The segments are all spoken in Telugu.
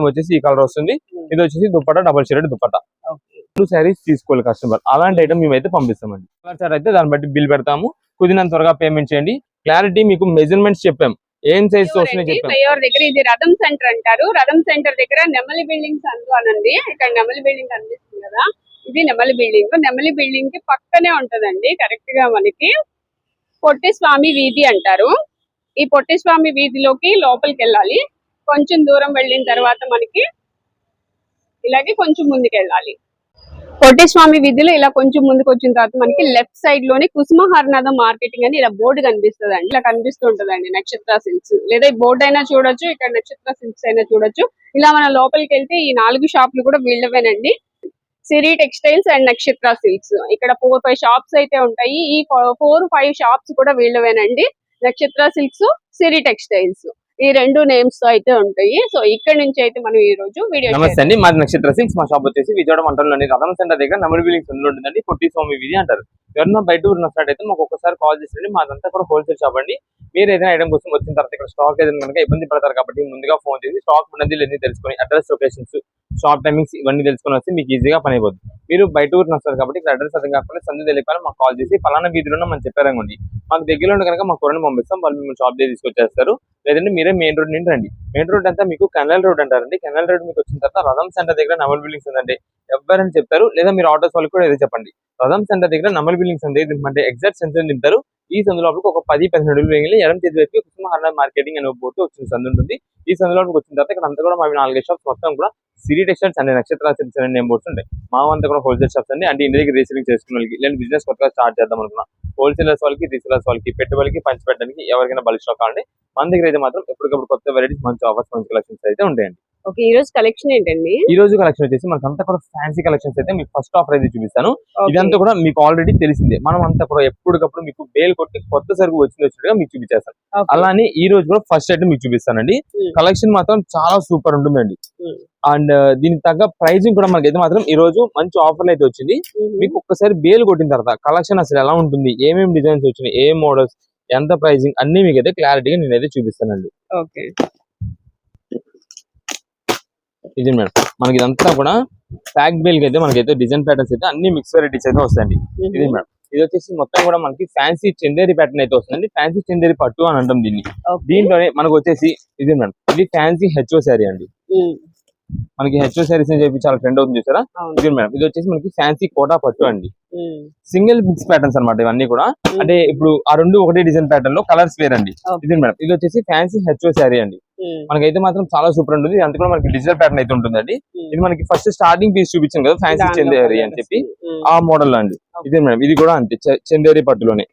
వచ్చేసి ఈ కలర్ వస్తుంది. ఇది వచ్చేసి దుపట్టా డబుల్ షేడెడ్ దుపట్టా. 2 శారీస్ తీసుకోవాలి కస్టమర్. అలాంటి ఐటమ్ మేమైతే పంపిస్తామండి. సార్ అయితే దాన్ని బట్టి బిల్ పెడతాము. కుదిరినంత త్వరగా పేమెంట్ చేయండి. క్లారిటీ మీకు మెజర్మెంట్స్ చెప్పాం, ఏం సైజ్ వస్తున్నాయి చెప్పాం. ఎవరి దగ్గర ఇది రథం సెంటర్ అంటారు. రథం సెంటర్ దగ్గర నెమలి బిల్డింగ్స్ అనండి. ఇక్కడ నెమలి బిల్డింగ్ కనిపిస్తుంది కదా, ఇది నెమలి బిల్డింగ్. నెమలి బిల్డింగ్ కి పక్కనే ఉంటదండి. కరెక్ట్ గా మనకి పొట్టి స్వామి వీధి అంటారు. ఈ పొట్టి స్వామి వీధిలోకి లోపలికి వెళ్ళాలి. కొంచెం దూరం వెళ్ళిన తర్వాత మనకి ఇలాగే కొంచెం ముందుకు వెళ్ళాలి. పొట్టి స్వామి వీధిలో ఇలా కొంచెం ముందుకు వచ్చిన తర్వాత మనకి లెఫ్ట్ సైడ్ లోనే కుసుమహర్నాథం మార్కెటింగ్ అని ఇలా బోర్డు కనిపిస్తుంది అండి. ఇలా కనిపిస్తూ ఉంటదండి నక్షత్ర సిల్క్స్. లేదా ఈ బోర్డు అయినా చూడొచ్చు, ఇక్కడ నక్షత్ర సిల్క్స్ అయినా చూడొచ్చు. ఇలా మన లోపలికి వెళ్తే ఈ 4 షాపులు కూడా వీళ్ళవేనండి. సిరి టెక్స్టైల్స్ అండ్ నక్షత్ర సిల్క్స్. ఇక్కడ 4-5 షాప్స్ అయితే ఉంటాయి. ఈ 4-5 షాప్స్ కూడా వీళ్ళవేనండి. నక్షత్ర సిల్క్స్, సిరి టెక్స్టైల్స్, ఈ 2 నేమ్స్ తో అయితే ఉంటాయి. సో ఇక్కడ నుంచి అయితే మనం ఈ రోజు వీడియో. నమస్తే అండి, మాది నక్షత్ర సిల్క్స్. మా షాప్ వచ్చేసి విజయవాడ మండలంలోని రథం సెంటర్ దగ్గర నెమలి బిల్డింగ్స్ ఉంటుందండి. పొట్టి స్వామి వీధి అంటారు. ఎవరన్నా బయట ఉన్నట్టు అయితే మాకు ఒక్కసారి కాల్ చేయండి. మాదంతా కూడా హోల్సేల్ షాప్ అండి. మీరు ఏదైనా ఐటమ్ కోసం వచ్చిన తర్వాత ఇక్కడ స్టాక్ ఏదైనా కనుక ఇబ్బంది పడతారు కాబట్టి ముందుగా ఫోన్ చేసి స్టాక్ ఉన్నది లేదని తెలుసుకొని అడ్రస్, లొకేషన్స్, షాప్ టైమింగ్స్ ఇవన్నీ తెలుసుకొని వస్తే మీకు ఈజీగా పని అయిపోతుంది. మీరు బయట ఊరిని వస్తారు కాబట్టి ఇక్కడ అడ్రస్ అర్థం కాకుండా సందు తెలియకుండా మాకు కాల్ చేసి పలానా వీధిలో మనం చెప్పారనుకోండి, మాకు దగ్గరలో కనుక మాకు కూరని పంపిస్తాం. వాళ్ళు మేము షాప్ దగ్గర తీసుకొచ్చేస్తారు. లేదంటే మీరే మెయిన్ రోడ్ నుండి రండి. మెయిన్ రోడ్ అంతా మీకు కెనాల్ రోడ్ అంటారండి. కెనాల్ రోడ్ మీకు వచ్చిన తర్వాత రథం సెంటర్ దగ్గర నెమలి బిల్డింగ్స్ ఉందండి. ఎవరని చెప్తారు, లేదా మీరు ఆటోస్ వాళ్ళకి కూడా ఏదో చెప్పండి. రథం సెంటర్ దగ్గర నెమలి బిల్డింగ్స్ అంటే ఎగ్జాక్ట్ సెంటర్ దింపుతారు. ఈ సందు లోపలికి ఒక 10-15 అడుగులు వేయాలి. ఎడం చేతి వైపు కుసుమహర్నాథం మార్కెటింగ్ అనే బోర్డు వచ్చిన సందు ఉంటుంది. ఈ సందు లోపలికి వచ్చిన తర్వాత ఇక్కడ అంతా కూడా మా 4 షాప్స్ మొత్తం కూడా సిరి టెక్స్టైల్స్ అండ్ నక్షత్ర సిల్క్స్ అనే నేమ్ బోర్డ్స్ ఉంటాయి. మా అంతా కూడా హోల్సేల్ షాప్స్ అండి. అంటే ఇంటి దగ్గర రీసేలింగ్ చేసుకునే వాళ్ళకి, లేదా బిజినెస్ కొత్తగా స్టార్ట్ చేద్దాం అనుకున్నా హోల్సేలర్స్ వాళ్ళకి, రీసేలర్స్ వాళ్ళకి, పెట్టుబడికి పంచి పెట్టడానికి ఎవరికైనా బల్క్ స్టాక్ కావాలంటే మన దగ్గర అయితే మాత్రం ఎప్పటికప్పుడు కొత్త వెరైటీస్, మంచి ఆఫర్స్, మంచి కలెక్షన్స్ అయితే ఉంటాయండి. ఓకే, ఈ రోజు కలెక్షన్ ఏంటండి? ఈ రోజు కలెక్షన్ వచ్చేసి మనకంతా కూడా ఫ్యాన్సీ కలెక్షన్స్ అయితే మీకు ఫస్ట్ ఆఫర్ అయితే చూపిస్తాను. ఇదంతా కూడా మీకు ఆల్రెడీ తెలిసిందే. మనం అంతా కూడా ఎప్పటికప్పుడు మీకు బేల్ కొట్టి కొత్త సరుకు వచ్చినట్టుగా మీకు చూపించేస్తాను. అలానే ఈ రోజు కూడా ఫస్ట్ అయితే మీకు చూపిస్తానండి. కలెక్షన్ మాత్రం చాలా సూపర్ ఉంటుందండి. అండ్ దీనికి తగ్గ ప్రైజింగ్ కూడా మనకైతే మాత్రం ఈ రోజు మంచి ఆఫర్లు అయితే వచ్చింది. మీకు ఒక్కసారి బేల్ కొట్టిన తర్వాత కలెక్షన్ అసలు ఎలా ఉంటుంది, ఏమేమి డిజైన్స్ వచ్చినాయి, ఏ మోడల్స్, ఎంత ప్రైజింగ్ అన్ని మీకు అయితే క్లారిటీగా నేనైతే చూపిస్తానండి. ఓకే, ఇది మేడం మనకి ఇదంతా కూడా ప్యాక్ బేల్ కి అయితే మనకైతే డిజైన్ ప్యాటర్న్స్ అయితే అన్ని మిక్స్ వెరైటీస్ అయితే వస్తాయండి. ఇది మేడం ఇది వచ్చేసి మొత్తం కూడా మనకి ఫ్యాన్సీ చందేరి ప్యాటర్న్ అయితే వస్తుందండి. ఫ్యాన్సీ చందేరి పట్టు అని అంటాం దీన్ని. దీంట్లోనే మనకు వచ్చేసి ఇది మేడం ఇది ఫ్యాన్సీ హెచ్ఓ శారీ అండి. మనకి హెచ్ఓ శారీస్ అని చెప్పి చాలా ట్రెండ్ అవుతుంది చూసారా. ఇది మేడం ఇది వచ్చేసి మనకి ఫ్యాన్సీ కోటా పట్టు అండి. సింగిల్ మిక్స్ ప్యాటర్న్స్ అనమాట ఇవన్నీ కూడా. అంటే ఇప్పుడు ఆ 2 ఒకటే డిజైన్ ప్యాటర్న్ లో కలర్స్ వేర్ అండి. ఇది మేడం ఇది వచ్చేసి ఫ్యాన్సీ హెచ్ఓ శారీ అండి. మనకైతే మాత్రం చాలా సూపర్ ఉంటుంది. అంత కూడా మనకి డిజిటల్ ప్యాటర్న్ అయితే ఉంటుందండి. ఇది మనకి ఫస్ట్ స్టార్టింగ్ పీస్ చూపించాం కదా ఫ్యాన్సీ చందేరి అని చెప్పి, ఆ మోడల్ అండి. ఇదే మేడం ఇది కూడా అంతే చందేరి పట్టులోనే.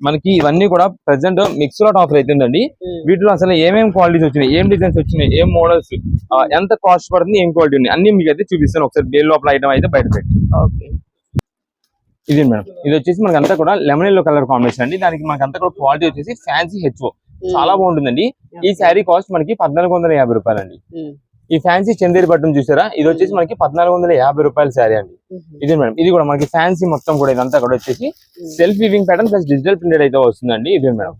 మనకి ఇవన్నీ కూడా ప్రెసెంట్ మిక్స్ లాట్ ఆఫర్ అవుతుందండి. వీటిలో అసలు ఏమేమి క్వాలిటీస్ వచ్చినాయి, ఏం డిజైన్స్ వచ్చినాయి, ఏం మోడల్స్, ఎంత కాస్ట్ పడుతుంది, ఏం క్వాలిటీ ఉంది అన్ని మీకు అయితే చూపిస్తాను. ఒకసారి బేల్ లోపల ఐటమ్ అయితే బయట పెట్టి. ఇది మేడం ఇది వచ్చేసి మనకి అంతా కూడా లెమన్ ఎల్లో కలర్ కాంబినేషన్ అండి. దానికి మనకి అంతా కూడా క్వాలిటీ వచ్చేసి ఫ్యాన్సీ హెచ్ఓ చాలా బాగుంటుందండి. ఈ శారీ కాస్ట్ మనకి 1450 రూపాయలండి. ఈ ఫ్యాన్సీ చందేరి పట్టును చూసారా, ఇది వచ్చేసి మనకి 1450 రూపాయల శారీ అండి. ఇది మేడం ఇది కూడా మనకి ఫ్యాన్సీ మొత్తం కూడా ఇదంతా కూడా వచ్చేసి self weaving pattern plus digital printed అయితే వస్తుందండి. ఇది మేడం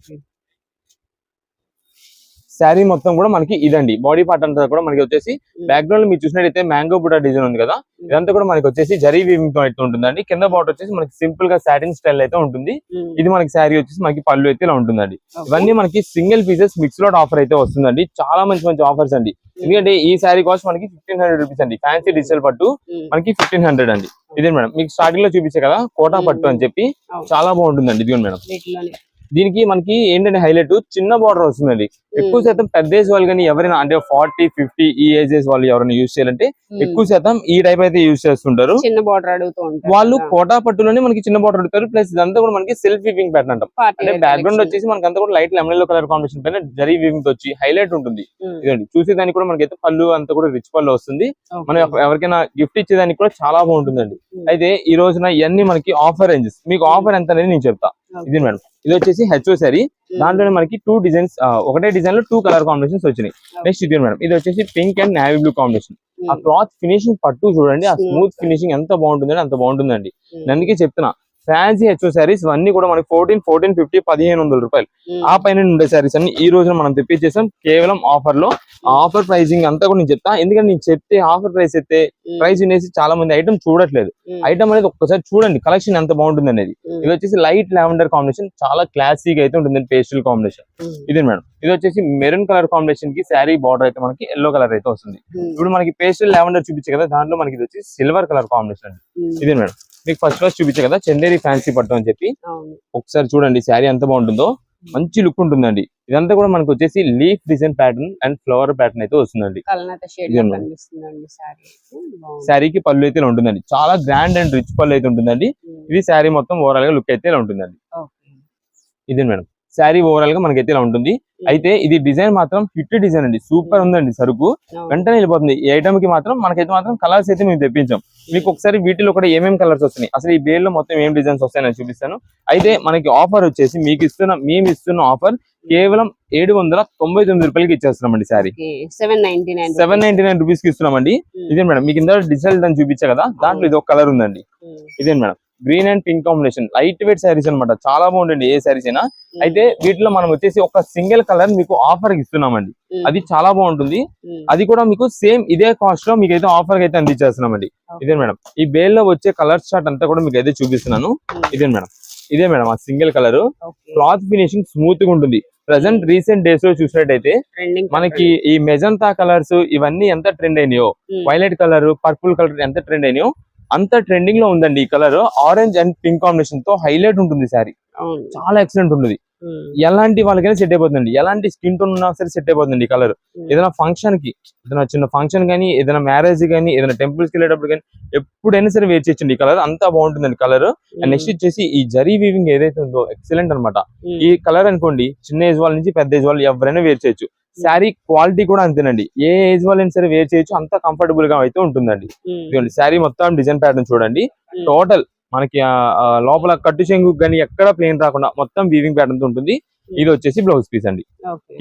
శారీ మొత్తం కూడా మనకి ఇదండి. బాడీ పార్ట్ అంతా కూడా మనకి వచ్చేసి బ్యాక్గ్రౌండ్ మీరు చూసినట్టయితే మ్యాంగో బుటా డిజైన్ ఉంది కదా, ఇదంతా కూడా మనకి వచ్చేసి జరీ వీవింగ్ తో అయితే ఉంటుందండి. కింద బార్డర్ వచ్చేసి మనకి సింపుల్ గా సాటిన్ స్టైల్ అయితే ఉంటుంది. ఇది మనకి శారీ వచ్చేసి మనకి పళ్ళు అయితే ఇలా ఉంటుందండి. ఇవన్నీ మనకి single pieces mix lot offer అయితే వస్తుందండి. చాలా మంచి మంచి ఆఫర్స్ అండి. ఎందుకంటే ఈ శారీ కాస్ట్ మనకి 1500 రూపీస్ అండి. ఫ్యాన్సీ డిజిటల్ పట్టు మనకి 1500 అండి. ఇదే మేడం మీకు స్టార్టింగ్ లో చూపించే కదా కోటా పట్టు అని చెప్పి చాలా బాగుంటుందండి. ఇది మేడం దీనికి మనకి ఏంటంటే హైలైట్ చిన్న బార్డర్ వస్తుందండి. ఎక్కువ శాతం పెద్ద ఏజ్ వాళ్ళు కానీ ఎవరైనా అంటే 40-50 ఈ ఏజెస్ వాళ్ళు ఎవరైనా యూజ్ చేయాలంటే ఎక్కువ శాతం ఈ టైప్ అయితే యూజ్ చేస్తుంటారు. చిన్న బార్డర్ అడుగుతుంటారు వాళ్ళు కోటా పట్టులోనే మనకి చిన్న బార్డర్ అడుగుతారు. ప్లస్ ఇదంతా కూడా మనకి సెల్ఫ్ వీవింగ్ ప్యాటర్న్ అంటాం. అంటే బ్యాక్గ్రౌండ్ వచ్చేసి మనకి అంతా కూడా light lemon yellow colour combination పైన జరీ వీవింగ్ తో వచ్చి హైలైట్ ఉంటుంది. ఇదండి చూసేదానికి కూడా మనకైతే పళ్ళు అంతా కూడా రిచ్ పళ్ళు వస్తుంది. మనం ఎవరికైనా గిఫ్ట్ ఇచ్చేదానికి కూడా చాలా బాగుంటుందండి. అయితే ఈ రోజున ఇవన్నీ మనకి ఆఫర్ రేంజెస్. మీకు ఆఫర్ ఎంత అనేది నేను చెప్తా. ఇది మేడం ఇది వచ్చేసి హెచ్ఓ శారీ. దాంట్లోనే మనకి 2 డిజైన్స్, ఒకటే డిజైన్ లో 2 కలర్ కాంబినేషన్స్ వచ్చినాయి. నెక్స్ట్ ఇది మేడం ఇది వచ్చేసి pink and navy blue combination. ఆ క్లాత్ ఫినిషింగ్ పట్టు చూడండి, ఆ స్మూత్ ఫినిషింగ్ ఎంత బాగుంటుందండి అంత బాగుంటుందండి. అందుకే చెప్తున్నా ఫ్యాన్సీ హెచ్ఓ శారీస్ ఇవన్నీ కూడా మనకి 1450 1500 రూపాయలు ఆ పైన ఉండే శారీస్ అన్ని ఈ రోజున మనం తెప్పించేసాం కేవలం ఆఫర్ లో. ఆఫర్ ప్రైసింగ్ అంతా కూడా నేను చెప్తా, ఎందుకంటే నేను చెప్తే ఆఫర్ ప్రైస్ అయితే ప్రైస్ వినేసి చాలా మంది ఐటమ్ చూడట్లేదు. ఐటమ్ అనేది ఒక్కసారి చూడండి కలెక్షన్ ఎంత బాగుంటుంది అనేది. ఇది వచ్చేసి లైట్ లావెండర్ కాంబినేషన్, చాలా క్లాసీగా అయితే ఉంటుంది పేస్టల్ కాంబినేషన్. ఇదే మేడం, ఇది వచ్చేసి మెరూన్ కలర్ కాంబినేషన్ కి శారీ బార్డర్ అయితే మనకి ఎల్లో కలర్ అయితే వస్తుంది. ఇప్పుడు మనకి పేస్టల్ లావెండర్ చూపించే కదా, దాంట్లో మనకి ఇది వచ్చి సిల్వర్ కలర్ కాంబినేషన్ అండి. ఇదే మేడం, మీకు ఫస్ట్ చూపించే కదా చందేరి ఫ్యాన్సీ పట్టు అని చెప్పి, ఒకసారి చూడండి శారీ ఎంత బాగుంటుందో, మంచి లుక్ ఉంటుందండి. ఇదంతా కూడా మనకు వచ్చేసి leaf design pattern and flower pattern అయితే వస్తుందండి. శారీకి పళ్ళు అయితే ఇలా ఉంటుందండి, చాలా గ్రాండ్ అండ్ రిచ్ పళ్ళు అయితే ఉంటుందండి. ఇది శారీ మొత్తం ఓవరాల్ గా లుక్ అయితే ఇలా ఉంటుందండి. ఇదే మేడం, శారీ ఓవరాల్ గా మనకైతే ఇలా ఉంటుంది. అయితే ఇది డిజైన్ మాత్రం హిట్ డిజైన్ అండి, సూపర్ ఉందండి. సరుకు వెంటనే వెళ్ళిపోతుంది. ఈ ఐటమ్ కి మాత్రం మనకైతే మాత్రం కలర్స్ అయితే మేము తెప్పించాం. మీకు ఒకసారి వీటిలో కూడా ఏమేమి కలర్స్ వస్తున్నాయి, అసలు ఈ బేల్ లో మొత్తం ఏం డిజైన్స్ వస్తాయని నేను చూపిస్తాను. అయితే మనకి ఆఫర్ వచ్చేసి మేము ఇస్తున్న ఆఫర్ కేవలం 799 రూపాయలకి ఇచ్చేస్తున్నామండి. శారీ 799 రూపీస్ కి ఇస్తున్నామండి. ఇదే మేడం, మీకు ఇంత డిజిటల్ దాన్ని చూపించా కదా, దాంట్లో ఇది ఒక కలర్ ఉందండి. ఇదే madam, green and pink combination, light weight saris అనమాట, చాలా బాగుంటుంది ఏ శారీస్ అయినా. అయితే వీటిలో మనం వచ్చేసి ఒక సింగిల్ కలర్ మీకు ఆఫర్ ఇస్తున్నామండి, అది చాలా బాగుంటుంది. అది కూడా మీకు సేమ్ ఇదే కాస్ట్ లో మీకు అయితే ఆఫర్ అయితే అందించేస్తున్నామండి. ఇదే మేడం, ఈ బేల్ లో వచ్చే కలర్ చార్ట్ అంతా కూడా మీకు అయితే చూపిస్తున్నాను. ఇదే మేడం ఆ single colour, cloth finishing smooth గా ఉంటుంది. ప్రెసెంట్ రీసెంట్ డేస్ లో చూసినట్టయితే మనకి ఈ మెజంతా కలర్స్ ఇవన్నీ ఎంత ట్రెండ్ అయినాయో, వైలెట్ కలర్, పర్పుల్ కలర్ ఎంత ట్రెండ్ అయినాయో అంత ట్రెండింగ్ లో ఉందండి ఈ colour. Orange and pink combination తో హైలైట్ ఉంటుంది శారీ, చాలా ఎక్సలెంట్ ఉంటుంది. ఎలాంటి వాళ్ళకైనా సెట్ అయిపోతుంది, ఎలాంటి స్కిన్ టోన్ ఉన్నా సరే సెట్ అయిపోతుంది ఈ కలర్. ఏదైనా ఫంక్షన్ కి, ఏదైనా చిన్న ఫంక్షన్ కానీ, ఏదైనా మ్యారేజ్ కానీ, ఏదైనా టెంపుల్స్ కి వెళ్ళేటప్పుడు కానీ ఎప్పుడైనా సరే వేర్ చేయొచ్చండి ఈ కలర్, అంతా బాగుంటుందండి కలర్. అండ్ నెక్స్ట్ వచ్చేసి ఈ జరీ వీవింగ్ ఏదైతే ఉందో ఎక్సలెంట్ అనమాట. ఈ కలర్ అనుకోండి చిన్న ఏజ్ వాళ్ళ నుంచి పెద్ద ఏజ్ వాళ్ళు ఎవరైనా వేర్ చేయొచ్చు. శారీ క్వాలిటీ కూడా అంతేనండి, ఏ ఏజ్ వాళ్ళైనా సరే వేర్ చేయొచ్చు, అంత కంఫర్టబుల్ గా అయితే ఉంటుందండి. ఇదిగోండి శారీ మొత్తం డిజైన్ ప్యాటర్న్ చూడండి, టోటల్ మనకి లోపల కట్టు చెంగు కానీ ఎక్కడ ప్లేన్ రాకుండా మొత్తం వీవింగ్ ప్యాటర్న్ తో ఉంటుంది. ఇది వచ్చేసి బ్లౌజ్ పీస్ అండి.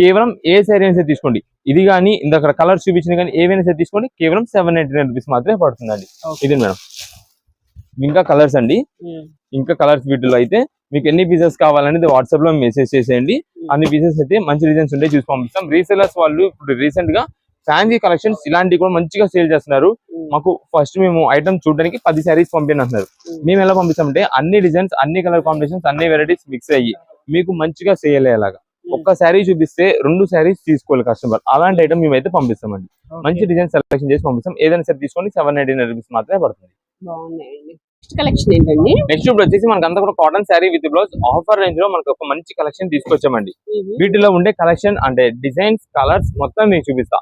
కేవలం ఏ శారీ అయినా సరే తీసుకోండి, ఇది కానీ ఇందాక కలర్స్ చూపించిన కానీ ఏవైనా సరే తీసుకోండి, కేవలం 799 రూపీస్ మాత్రమే పడుతుందండి. ఇది మేడం, ఇంకా కలర్స్ అండి, ఇంకా కలర్స్ వీటిలో అయితే మీకు ఎన్ని పీసెస్ కావాలనేది వాట్సాప్ లో మెసేజ్ చేసేయండి. అన్ని పీసెస్ అయితే మంచి డిజైన్స్ ఉంటే చూసి పంపిస్తాం. రీసెలర్స్ వాళ్ళు ఇప్పుడు రీసెంట్ గా ఫ్యాన్సీ కలెక్షన్స్ ఇలాంటివి కూడా మంచిగా సేల్ చేస్తున్నారు. మాకు ఫస్ట్ మేము ఐటమ్ చూడడానికి 10 శారీస్ పంపిస్తున్నారు. మేము ఎలా పంపిస్తామంటే అన్ని డిజైన్స్, అన్ని కలర్ కాంబినేషన్స్, అన్ని వెరైటీస్ మిక్స్ అయ్యి మీకు మంచిగా సేల్ అయ్యేలాగా ఒక్క శారీ చూపిస్తే 2 శారీస్ తీసుకోవాలి కస్టమర్, అలాంటి ఐటమ్ మేమైతే పంపిస్తామండి. మంచి డిజైన్ సెలెక్షన్ చేసి పంపిస్తాం. ఏదైనా సరే తీసుకోండి, 799 రూపీస్ మాత్రమే పడుతుంది. కలెక్షన్ ఏంటండి? నెక్స్ట్ ఇప్పుడు వచ్చేసి మనకి అంతా కూడా cotton sari with blouse offer range లో మనకు ఒక మంచి కలెక్షన్ తీసుకొచ్చామండి. వీటిలో ఉండే కలెక్షన్ అంటే డిజైన్స్, కలర్స్ మొత్తం మీకు చూపిస్తా.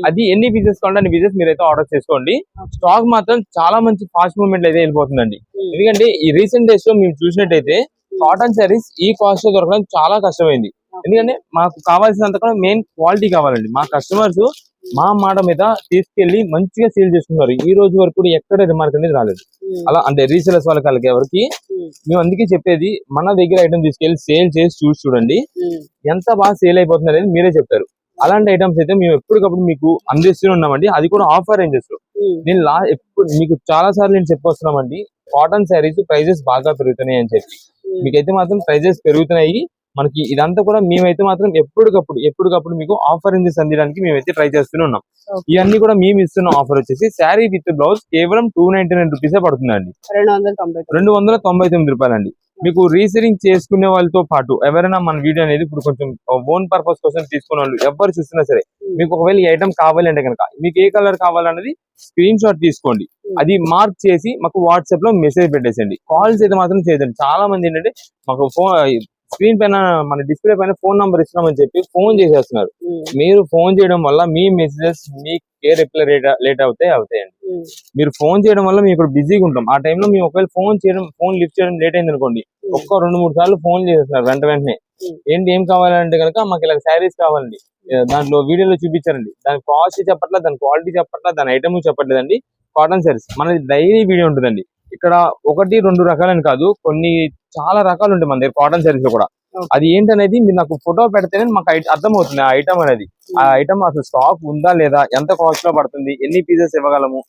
అది ఎన్ని పీసెస్ కావాలంటే అన్ని పీసెస్ మీరైతే ఆర్డర్ చేసుకోండి. స్టాక్ మాత్రం చాలా మంచి ఫాస్ట్ మూవ్మెంట్ అయితే వెళ్ళిపోతుందండి. ఎందుకంటే ఈ రీసెంట్ డేస్ లో మేము చూసినట్టయితే కాటన్ శారీస్ ఈ కాస్ట్ లో దొరకడం చాలా కష్టమైంది. ఎందుకంటే మాకు కావాల్సినంత కూడా మెయిన్ క్వాలిటీ కావాలండి. మా కస్టమర్స్ మా మాట మీద తీసుకెళ్లి మంచిగా సేల్ చేసుకున్నారు. ఈ రోజు వరకు కూడా ఎక్కడ రిమార్క్ అనేది రాలేదు. అలా అంటే రీసెలర్స్ వాళ్ళకి ఎవరికి మేము అందుకే చెప్పేది, మన దగ్గర ఐటమ్ తీసుకెళ్లి సేల్ చేసి చూడండి ఎంత బాగా సేల్ అయిపోతుంది అనేది మీరే చెప్తారు. అలాంటి ఐటమ్స్ అయితే మేము ఎప్పటికప్పుడు మీకు అందిస్తూనే ఉన్నామండి, అది కూడా ఆఫర్ రేంజెస్ లో. నేను మీకు చాలా సార్లు నేను చెప్పొస్తున్నామండి, కాటన్ శారీస్ ప్రైజెస్ బాగా పెరుగుతున్నాయి అని చెప్పి. మీకైతే మాత్రం ప్రైజెస్ పెరుగుతున్నాయి. మనకి ఇదంతా కూడా మేమైతే మాత్రం ఎప్పటికప్పుడు మీకు ఆఫర్ రేంజెస్ అందించడానికి మేమైతే ట్రై చేస్తూనే ఉన్నాం. ఇవన్నీ కూడా మేము ఇస్తున్న ఆఫర్ వచ్చేసి శారీ విత్ బ్లౌజ్ కేవలం 299 రూపీసే పడుతుందండి, 299 రూపాయలండి. మీకు రీసెలింగ్ చేసుకునే వాళ్ళతో పాటు ఎవరైనా మన వీడియో అనేది ఇప్పుడు కొంచెం ఓన్ పర్పస్ కోసం తీసుకునే వాళ్ళు ఎవరు చూస్తున్నా సరే, మీకు ఒకవేళ ఈ ఐటమ్ కావాలి అంటే కనుక మీకు ఏ కలర్ కావాలన్నది స్క్రీన్ షాట్ తీసుకోండి, అది మార్క్ చేసి మాకు వాట్సాప్ లో మెసేజ్ పెట్టేసండి. కాల్స్ అయితే మాత్రం చేయదండి. చాలా మంది ఏంటంటే మాకు స్క్రీన్ పైన మన డిస్ప్లే పైన ఫోన్ నంబర్ ఇస్తున్నామని చెప్పి ఫోన్ చేసేస్తున్నారు. మీరు ఫోన్ చేయడం వల్ల మీ మెసేజెస్ మీకే రిప్లై లేట్ అవుతాయండి. మీరు ఫోన్ చేయడం వల్ల మేము ఇక్కడ బిజీగా ఉంటాం. ఆ టైంలో మేము ఒకవేళ ఫోన్ లిఫ్ట్ చేయడం లేట్ అయింది అనుకోండి, 2-3 సార్లు ఫోన్ చేసేస్తున్నారు వెంటనే. ఏం కావాలంటే కనుక మాకు ఇలా శారీస్ కావాలండి, దాంట్లో వీడియోలో చూపించారండి, దాని కాస్ట్ చెప్పట్లా, దాని క్వాలిటీ చెప్పట్లా, దాని ఐటమ్ చెప్పట్లేదండి. కాటన్ శారీస్ మనది డైలీ వీడియో ఉంటుందండి. ఇక్కడ 1-2 రకాలని కాదు, కొన్ని చాలా రకాలు ఉంటాయి మన దగ్గర కాటన్ శారీస్ లో కూడా. అది ఏంటనేది మీరు నాకు ఫోటో పెడితేనే మాకు అర్థమవుతుంది ఆ ఐటమ్ అనేది. ఆ ఐటమ్ అసలు స్టాక్ ఉందా లేదా, ఎంత కాస్ట్ లో పడుతుంది, ఎన్ని పీసెస్ ఇవ్వగలము,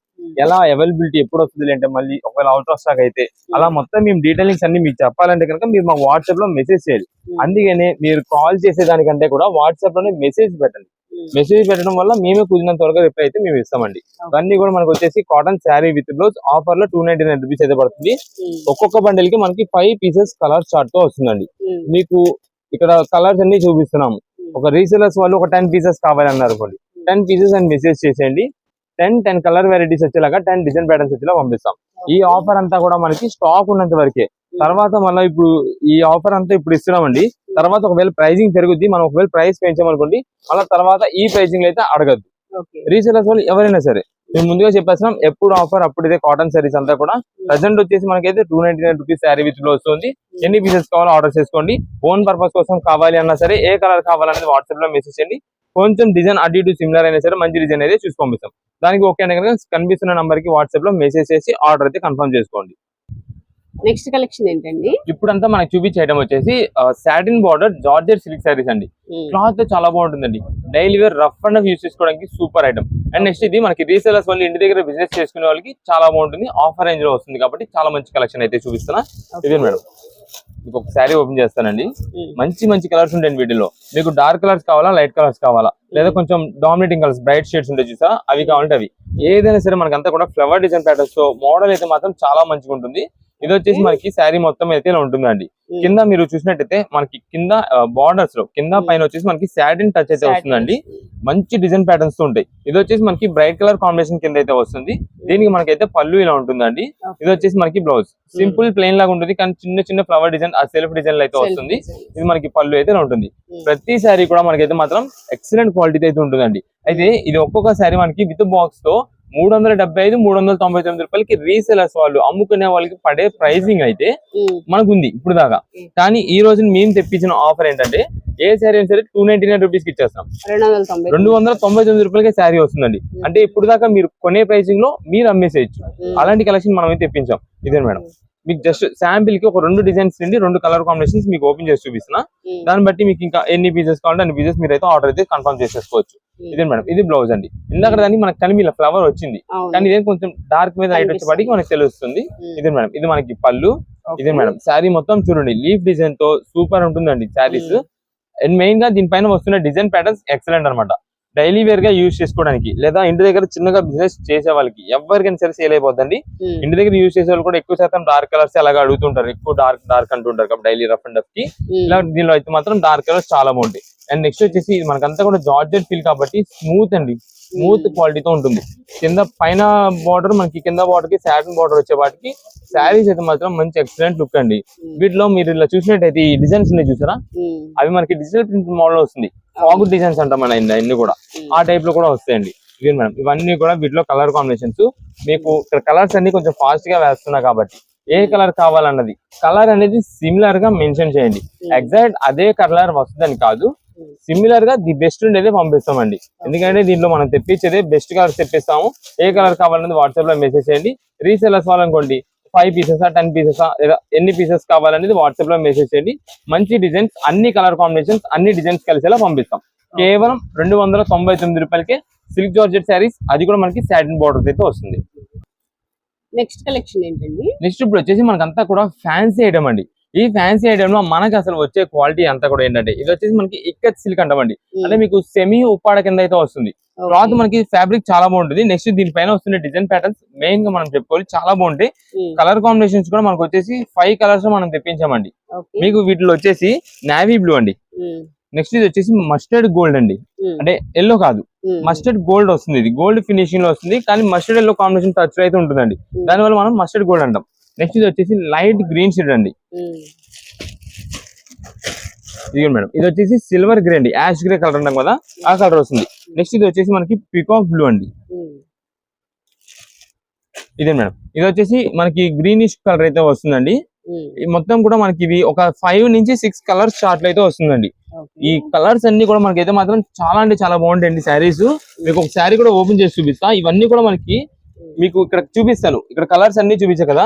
ఎలా అవైలబిలిటీ ఎప్పుడు వస్తుంది అంటే మళ్ళీ ఒకవేళ అవుట్ ఆఫ్ స్టాక్ అయితే అలా మొత్తం మేము డీటెయిలింగ్స్ అన్ని మీకు చెప్పాలంటే కనుక మీరు మాకు వాట్సాప్ లో మెసేజ్ చేయాలి. అందుకనే మీరు కాల్ చేసేదానికంటే కూడా వాట్సాప్ లోనే మెసేజ్ పెట్టండి. మెసేజ్ పెట్టడం వల్ల మేమే కుదిరినంత వరకు రిప్లై అయితే మేము ఇస్తామండి. ఇవన్నీ కూడా మనకు వచ్చేసి cotton sari with blouse offer లో 299 రూపీస్ అయితే పడుతుంది. ఒక్కొక్క బండిల్ కి మనకి 5 పీసెస్ కలర్ చార్ట్ తో వస్తుందండి. మీకు ఇక్కడ కలర్స్ అన్ని చూపిస్తున్నాము. ఒక రీసేలర్స్ వాళ్ళు ఒక 10 పీసెస్ కావాలన్నారు అనుకోండి, 10 పీసెస్ అని మెసేజ్ చేసేయండి. 10 కలర్ వెరైటీస్ వచ్చేలాగా 10 డిజైన్ ప్యాటర్న్స్ వచ్చేలా పంపిస్తాం. ఈ ఆఫర్ అంతా కూడా మనకి స్టాక్ ఉన్నంత వరకే. తర్వాత మళ్ళీ ఇప్పుడు ఈ ఆఫర్ అంతా ఇప్పుడు ఇస్తున్నామండి. తర్వాత ఒకవేళ ప్రైజింగ్ పెరుగుద్ది, మనం ఒకవేళ ప్రైస్ పెంచామనుకోండి మళ్ళీ తర్వాత ఈ ప్రైజింగ్ అయితే అడగద్దు. రీసేలర్స్ వాళ్ళు ఎవరైనా సరే మేము ముందుగా చెప్పేస్తున్నాం, ఎప్పుడు ఆఫర్ అప్పుడు ఇదే కాటన్ సారీస్ అంతా కూడా. ప్రెసెంట్ వచ్చేసి మనకైతే 299 రూపీస్ శారీ విత్ బ్లౌజ్ వస్తుంది. ఎన్ని పీసెస్ కావాలో ఆర్డర్ చేసుకోండి. ఓన్ పర్పస్ కోసం కావాలి అన్నా సరే ఏ కలర్ కావాలనేది వాట్సాప్ లో మెసేజ్ చేయండి. కొంచెం డిజైన్ అటు ఇటు సిమిలర్ అయినా సరే మంచి డిజైన్ అయితే చూసి పంపిస్తాం. దానికి ఓకే అంటే కనుక కనిపిస్తున్న నంబర్ కి వాట్సాప్ లో మెసేజ్ చేసి ఆర్డర్ అయితే కన్ఫర్మ్ చేసుకోండి. నెక్స్ట్ కలెక్షన్ ఏంటండి? ఇప్పుడంతా మనకి చూపించే ఐటమ్ వచ్చేసి satin border georgette silk saris అండి. క్లాత్ చాలా బాగుంటుందండి. Daily wear rough and use చేసుకోవడానికి సూపర్ ఐటమ్. అండ్ నెక్స్ట్ ఇది మనకి రీసేలర్స్ వాళ్ళు ఇంటి దగ్గర బిజినెస్ చేసుకునే వాళ్ళకి చాలా బాగుంటుంది. ఆఫర్ రేంజ్ లో వస్తుంది కాబట్టి చాలా మంచి కలెక్షన్ అయితే చూపిస్తున్నా. ఇదే మేడం, మీకు ఒక శారీ ఓపెన్ చేస్తానండి. మంచి మంచి కలర్స్ ఉంటాయండి వీటిలో. మీకు డార్క్ కలర్స్ కావాలా, లైట్ కలర్స్ కావాలా, లేదా కొంచెం డామినేటింగ్ కలర్స్ బ్రైట్ షేడ్స్ ఉంటాయి చూసా, అవి కావాలంటే అవి. ఏదైనా సరే మనకంతా కూడా ఫ్లవర్ డిజైన్ ప్యాటర్న్స్ తో మోడల్ అయితే మాత్రం చాలా మంచిగా ఉంటుంది. ఇది వచ్చేసి మనకి శారీ మొత్తం అయితే ఇలా ఉంటుందండి. కింద మీరు చూసినట్టయితే మనకి కింద బార్డర్స్ లో కింద పైన వచ్చేసి మనకి సాటిన్ టచ్ అయితే వస్తుందండి. మంచి డిజైన్ ప్యాటర్న్స్ తో ఉంటాయి. ఇది వచ్చేసి మనకి బ్రైట్ కలర్ కాంబినేషన్ కింద అయితే వస్తుంది. దీనికి మనకైతే పళ్ళు ఇలా ఉంటుందండి. ఇది వచ్చేసి మనకి బ్లౌజ్ సింపుల్ ప్లెయిన్ లాగా ఉంటుంది, కానీ చిన్న చిన్న ఫ్లవర్ డిజైన్ ఆ సెల్ఫ్ డిజైన్ అయితే వస్తుంది. ఇది మనకి పళ్ళు అయితే ఇలా ఉంటుంది. ప్రతి శారీ కూడా మనకైతే మాత్రం ఎక్సలెంట్ క్వాలిటీ అయితే ఉంటుందండి. అయితే ఇది ఒక్కొక్క శారీ మనకి విత్ బాక్స్ తో 375 399 రూపాయలకి రీసేలర్స్ వాళ్ళు అమ్ముకునే వాళ్ళకి పడే ప్రైసింగ్ అయితే మనకు ఉంది ఇప్పుడు దాకా. కానీ ఈ రోజు మేము తెప్పించిన ఆఫర్ ఏంటంటే ఏ శారీ అయినా సరే 299 రూపీస్ కి ఇచ్చేస్తాం. 299 రూపాయలకి శారీ వస్తుందండి. అంటే ఇప్పుడు దాకా మీరు కొనే ప్రైసింగ్ లో మీరు అమ్మేసేయచ్చు. అలాంటి కలెక్షన్ మనం అయితే తెప్పించాం. ఇదే మేడం, మీకు జస్ట్ శాంపిల్ కి ఒక 2 డిజైన్స్ నుండి 2 కలర్ కాంబినేషన్స్ మీకు ఓపెన్ చేసి చూపిస్తున్నా. దాన్ని బట్టి మీకు ఇంకా ఎన్ని పీసెస్ కావాలంటే అన్ని పీసెస్ మీరు అయితే ఆర్డర్ అయితే కన్ఫర్మ్ చేసేసుకోవచ్చు. ఇదే మేడం, ఇది బ్లౌజ్ అండి. ఇందాక దానికి మనకి కలిమి ఫ్లవర్ వచ్చింది, కానీ ఇదే కొంచెం డార్క్ మీద లైట్ వచ్చేపాటికి మనకి తెలుస్తుంది. ఇదే మేడం, ఇది మనకి పళ్ళు. ఇదే మేడం, శారీ మొత్తం చూడండి లీఫ్ డిజైన్ తో సూపర్ ఉంటుందండి శారీస్. అండ్ మెయిన్ గా దీనిపైన వస్తున్న డిజైన్ ప్యాటర్న్స్ ఎక్సలెంట్ అనమాట. డైలీ వేర్ గా యూజ్ చేసుకోవడానికి, లేదా ఇంటి దగ్గర చిన్నగా బిజినెస్ చేసే వాళ్ళకి ఎవరికైనా సరే సేల్ అయిపోద్దండి. ఇంటి దగ్గర యూజ్ చేసే వాళ్ళు కూడా ఎక్కువ శాతం డార్క్ కలర్స్ అలాగా అడుగుతుంటారు, ఎక్కువ డార్క్ అంటుంటారు కాబట్టి డైలీ రఫ్ అండ్ డఫ్ కి. ఇలా దీనిలో అయితే మాత్రం డార్క్ కలర్స్ చాలా బాగుంటాయి. అండ్ నెక్స్ట్ వచ్చేసి మనకంతా కూడా జార్జెట్ ఫీల్ కాబట్టి స్మూత్ అండి, స్మూత్ క్వాలిటీతో ఉంటుంది. కింద పైన బార్డర్ మనకి కింద బార్డర్ కి సాటిన్ బార్డర్ వచ్చే వాటికి శారీస్ అయితే మాత్రం మంచి ఎక్సలెంట్ లుక్ అండి. వీటిలో మీరు ఇలా చూసినట్టయితే ఈ డిజైన్స్ ఉన్నాయి చూసారా, అవి మనకి డిజిటల్ ప్రింట్ మోడల్ వస్తుంది. ఫాగ్ డిజైన్స్ అంటాం మన అన్ని కూడా ఆ టైప్ లో కూడా వస్తాయండి. ఇదే మేడం, ఇవన్నీ కూడా వీటిలో కలర్ కాంబినేషన్స్. మీకు ఇక్కడ కలర్స్ అన్ని కొంచెం ఫాస్ట్ గా వేస్తున్నా కాబట్టి ఏ కలర్ కావాలన్నది కలర్ అనేది సిమిలర్ గా మెన్షన్ చేయండి. ఎగ్జాక్ట్ అదే కలర్ వస్తుందని కాదు, సిమిలర్ గా ది బెస్ట్ ఉండేదే పంపిస్తామండి. ఎందుకంటే దీంట్లో మనం తెప్పించేదే బెస్ట్ కలర్స్ తెప్పిస్తాము. ఏ కలర్ కావాలన్నది వాట్సాప్ లో మెసేజ్ చేయండి. రీసేలర్స్ వాళ్ళనుకోండి 5 పీసెసా 10 పీసెసా లేదా ఎన్ని పీసెస్ కావాలనేది వాట్సాప్ లో మెసేజ్ చేయండి. మంచి డిజైన్స్, అన్ని కలర్ కాంబినేషన్స్, అన్ని డిజైన్స్ కలిసేలా పంపిస్తాం. కేవలం 299 రూపాయలకే సిల్క్ జార్జెట్ శారీస్, అది కూడా మనకి సాటిన్ బార్డర్ అయితే వస్తుంది. నెక్స్ట్ కలెక్షన్ ఏంటండి? నెక్స్ట్ ఇప్పుడు వచ్చేసి మనకంతా కూడా ఫ్యాన్సీ ఐటమ్ అండి. ఈ ఫ్యాన్సీ ఐటమ్ లో మనకి అసలు వచ్చే క్వాలిటీ అంతా కూడా ఏంటంటే ఇది వచ్చేసి మనకి ఇక్కత్ సిల్క్ అంటామండి. అంటే మీకు సెమీ ఉప్పాడ కింద అయితే వస్తుంది. క్లాత్ మనకి ఫ్యాబ్రిక్ చాలా బాగుంటుంది. నెక్స్ట్ దీనిపైన వస్తున్న డిజైన్ ప్యాటర్న్స్ మెయిన్ గా మనం చెప్పుకోవాలి చాలా బాగుంటాయి. కలర్ కాంబినేషన్స్ కూడా మనకు వచ్చేసి 5 కలర్స్ మనం తెప్పించామండి. మీకు వీటిలో వచ్చేసి నావీ బ్లూ అండి. నెక్స్ట్ ఇది వచ్చేసి మస్టర్డ్ గోల్డ్ అండి, అంటే ఎల్లో కాదు మస్టర్డ్ గోల్డ్ వస్తుంది. ఇది గోల్డ్ ఫినిషింగ్ లో వస్తుంది, కానీ మస్టర్డ్ ఎల్లో కాంబినేషన్ టచ్ అయితే ఉంటుందండి. దానివల్ల మనం మస్టర్డ్ గోల్డ్ అంటాం. నెక్స్ట్ ఇది వచ్చేసి లైట్ గ్రీన్ షేడ్ అండి. ఇది మేడం, ఇది వచ్చేసి సిల్వర్ గ్రే అండి, యాష్ గ్రే కలర్ అంటాం కదా ఆ కలర్ వస్తుంది. నెక్స్ట్ ఇది వచ్చేసి మనకి పికాక్ బ్లూ అండి. ఇదే మేడం, ఇది వచ్చేసి మనకి గ్రీనిష్ కలర్ అయితే వస్తుందండి. మొత్తం కూడా మనకి ఇవి ఒక 5 నుంచి 6 కలర్స్ చార్ట్ అయితే వస్తుందండి. ఈ కలర్స్ అన్ని కూడా మనకైతే మాత్రం చాలా అంటే చాలా బాగుంటాయండి శారీస్. మీకు ఒక శారీ కూడా ఓపెన్ చేసి చూపిస్తా. ఇవన్నీ కూడా మనకి మీకు ఇక్కడ చూపిస్తాను. ఇక్కడ కలర్స్ అన్ని చూపించా కదా,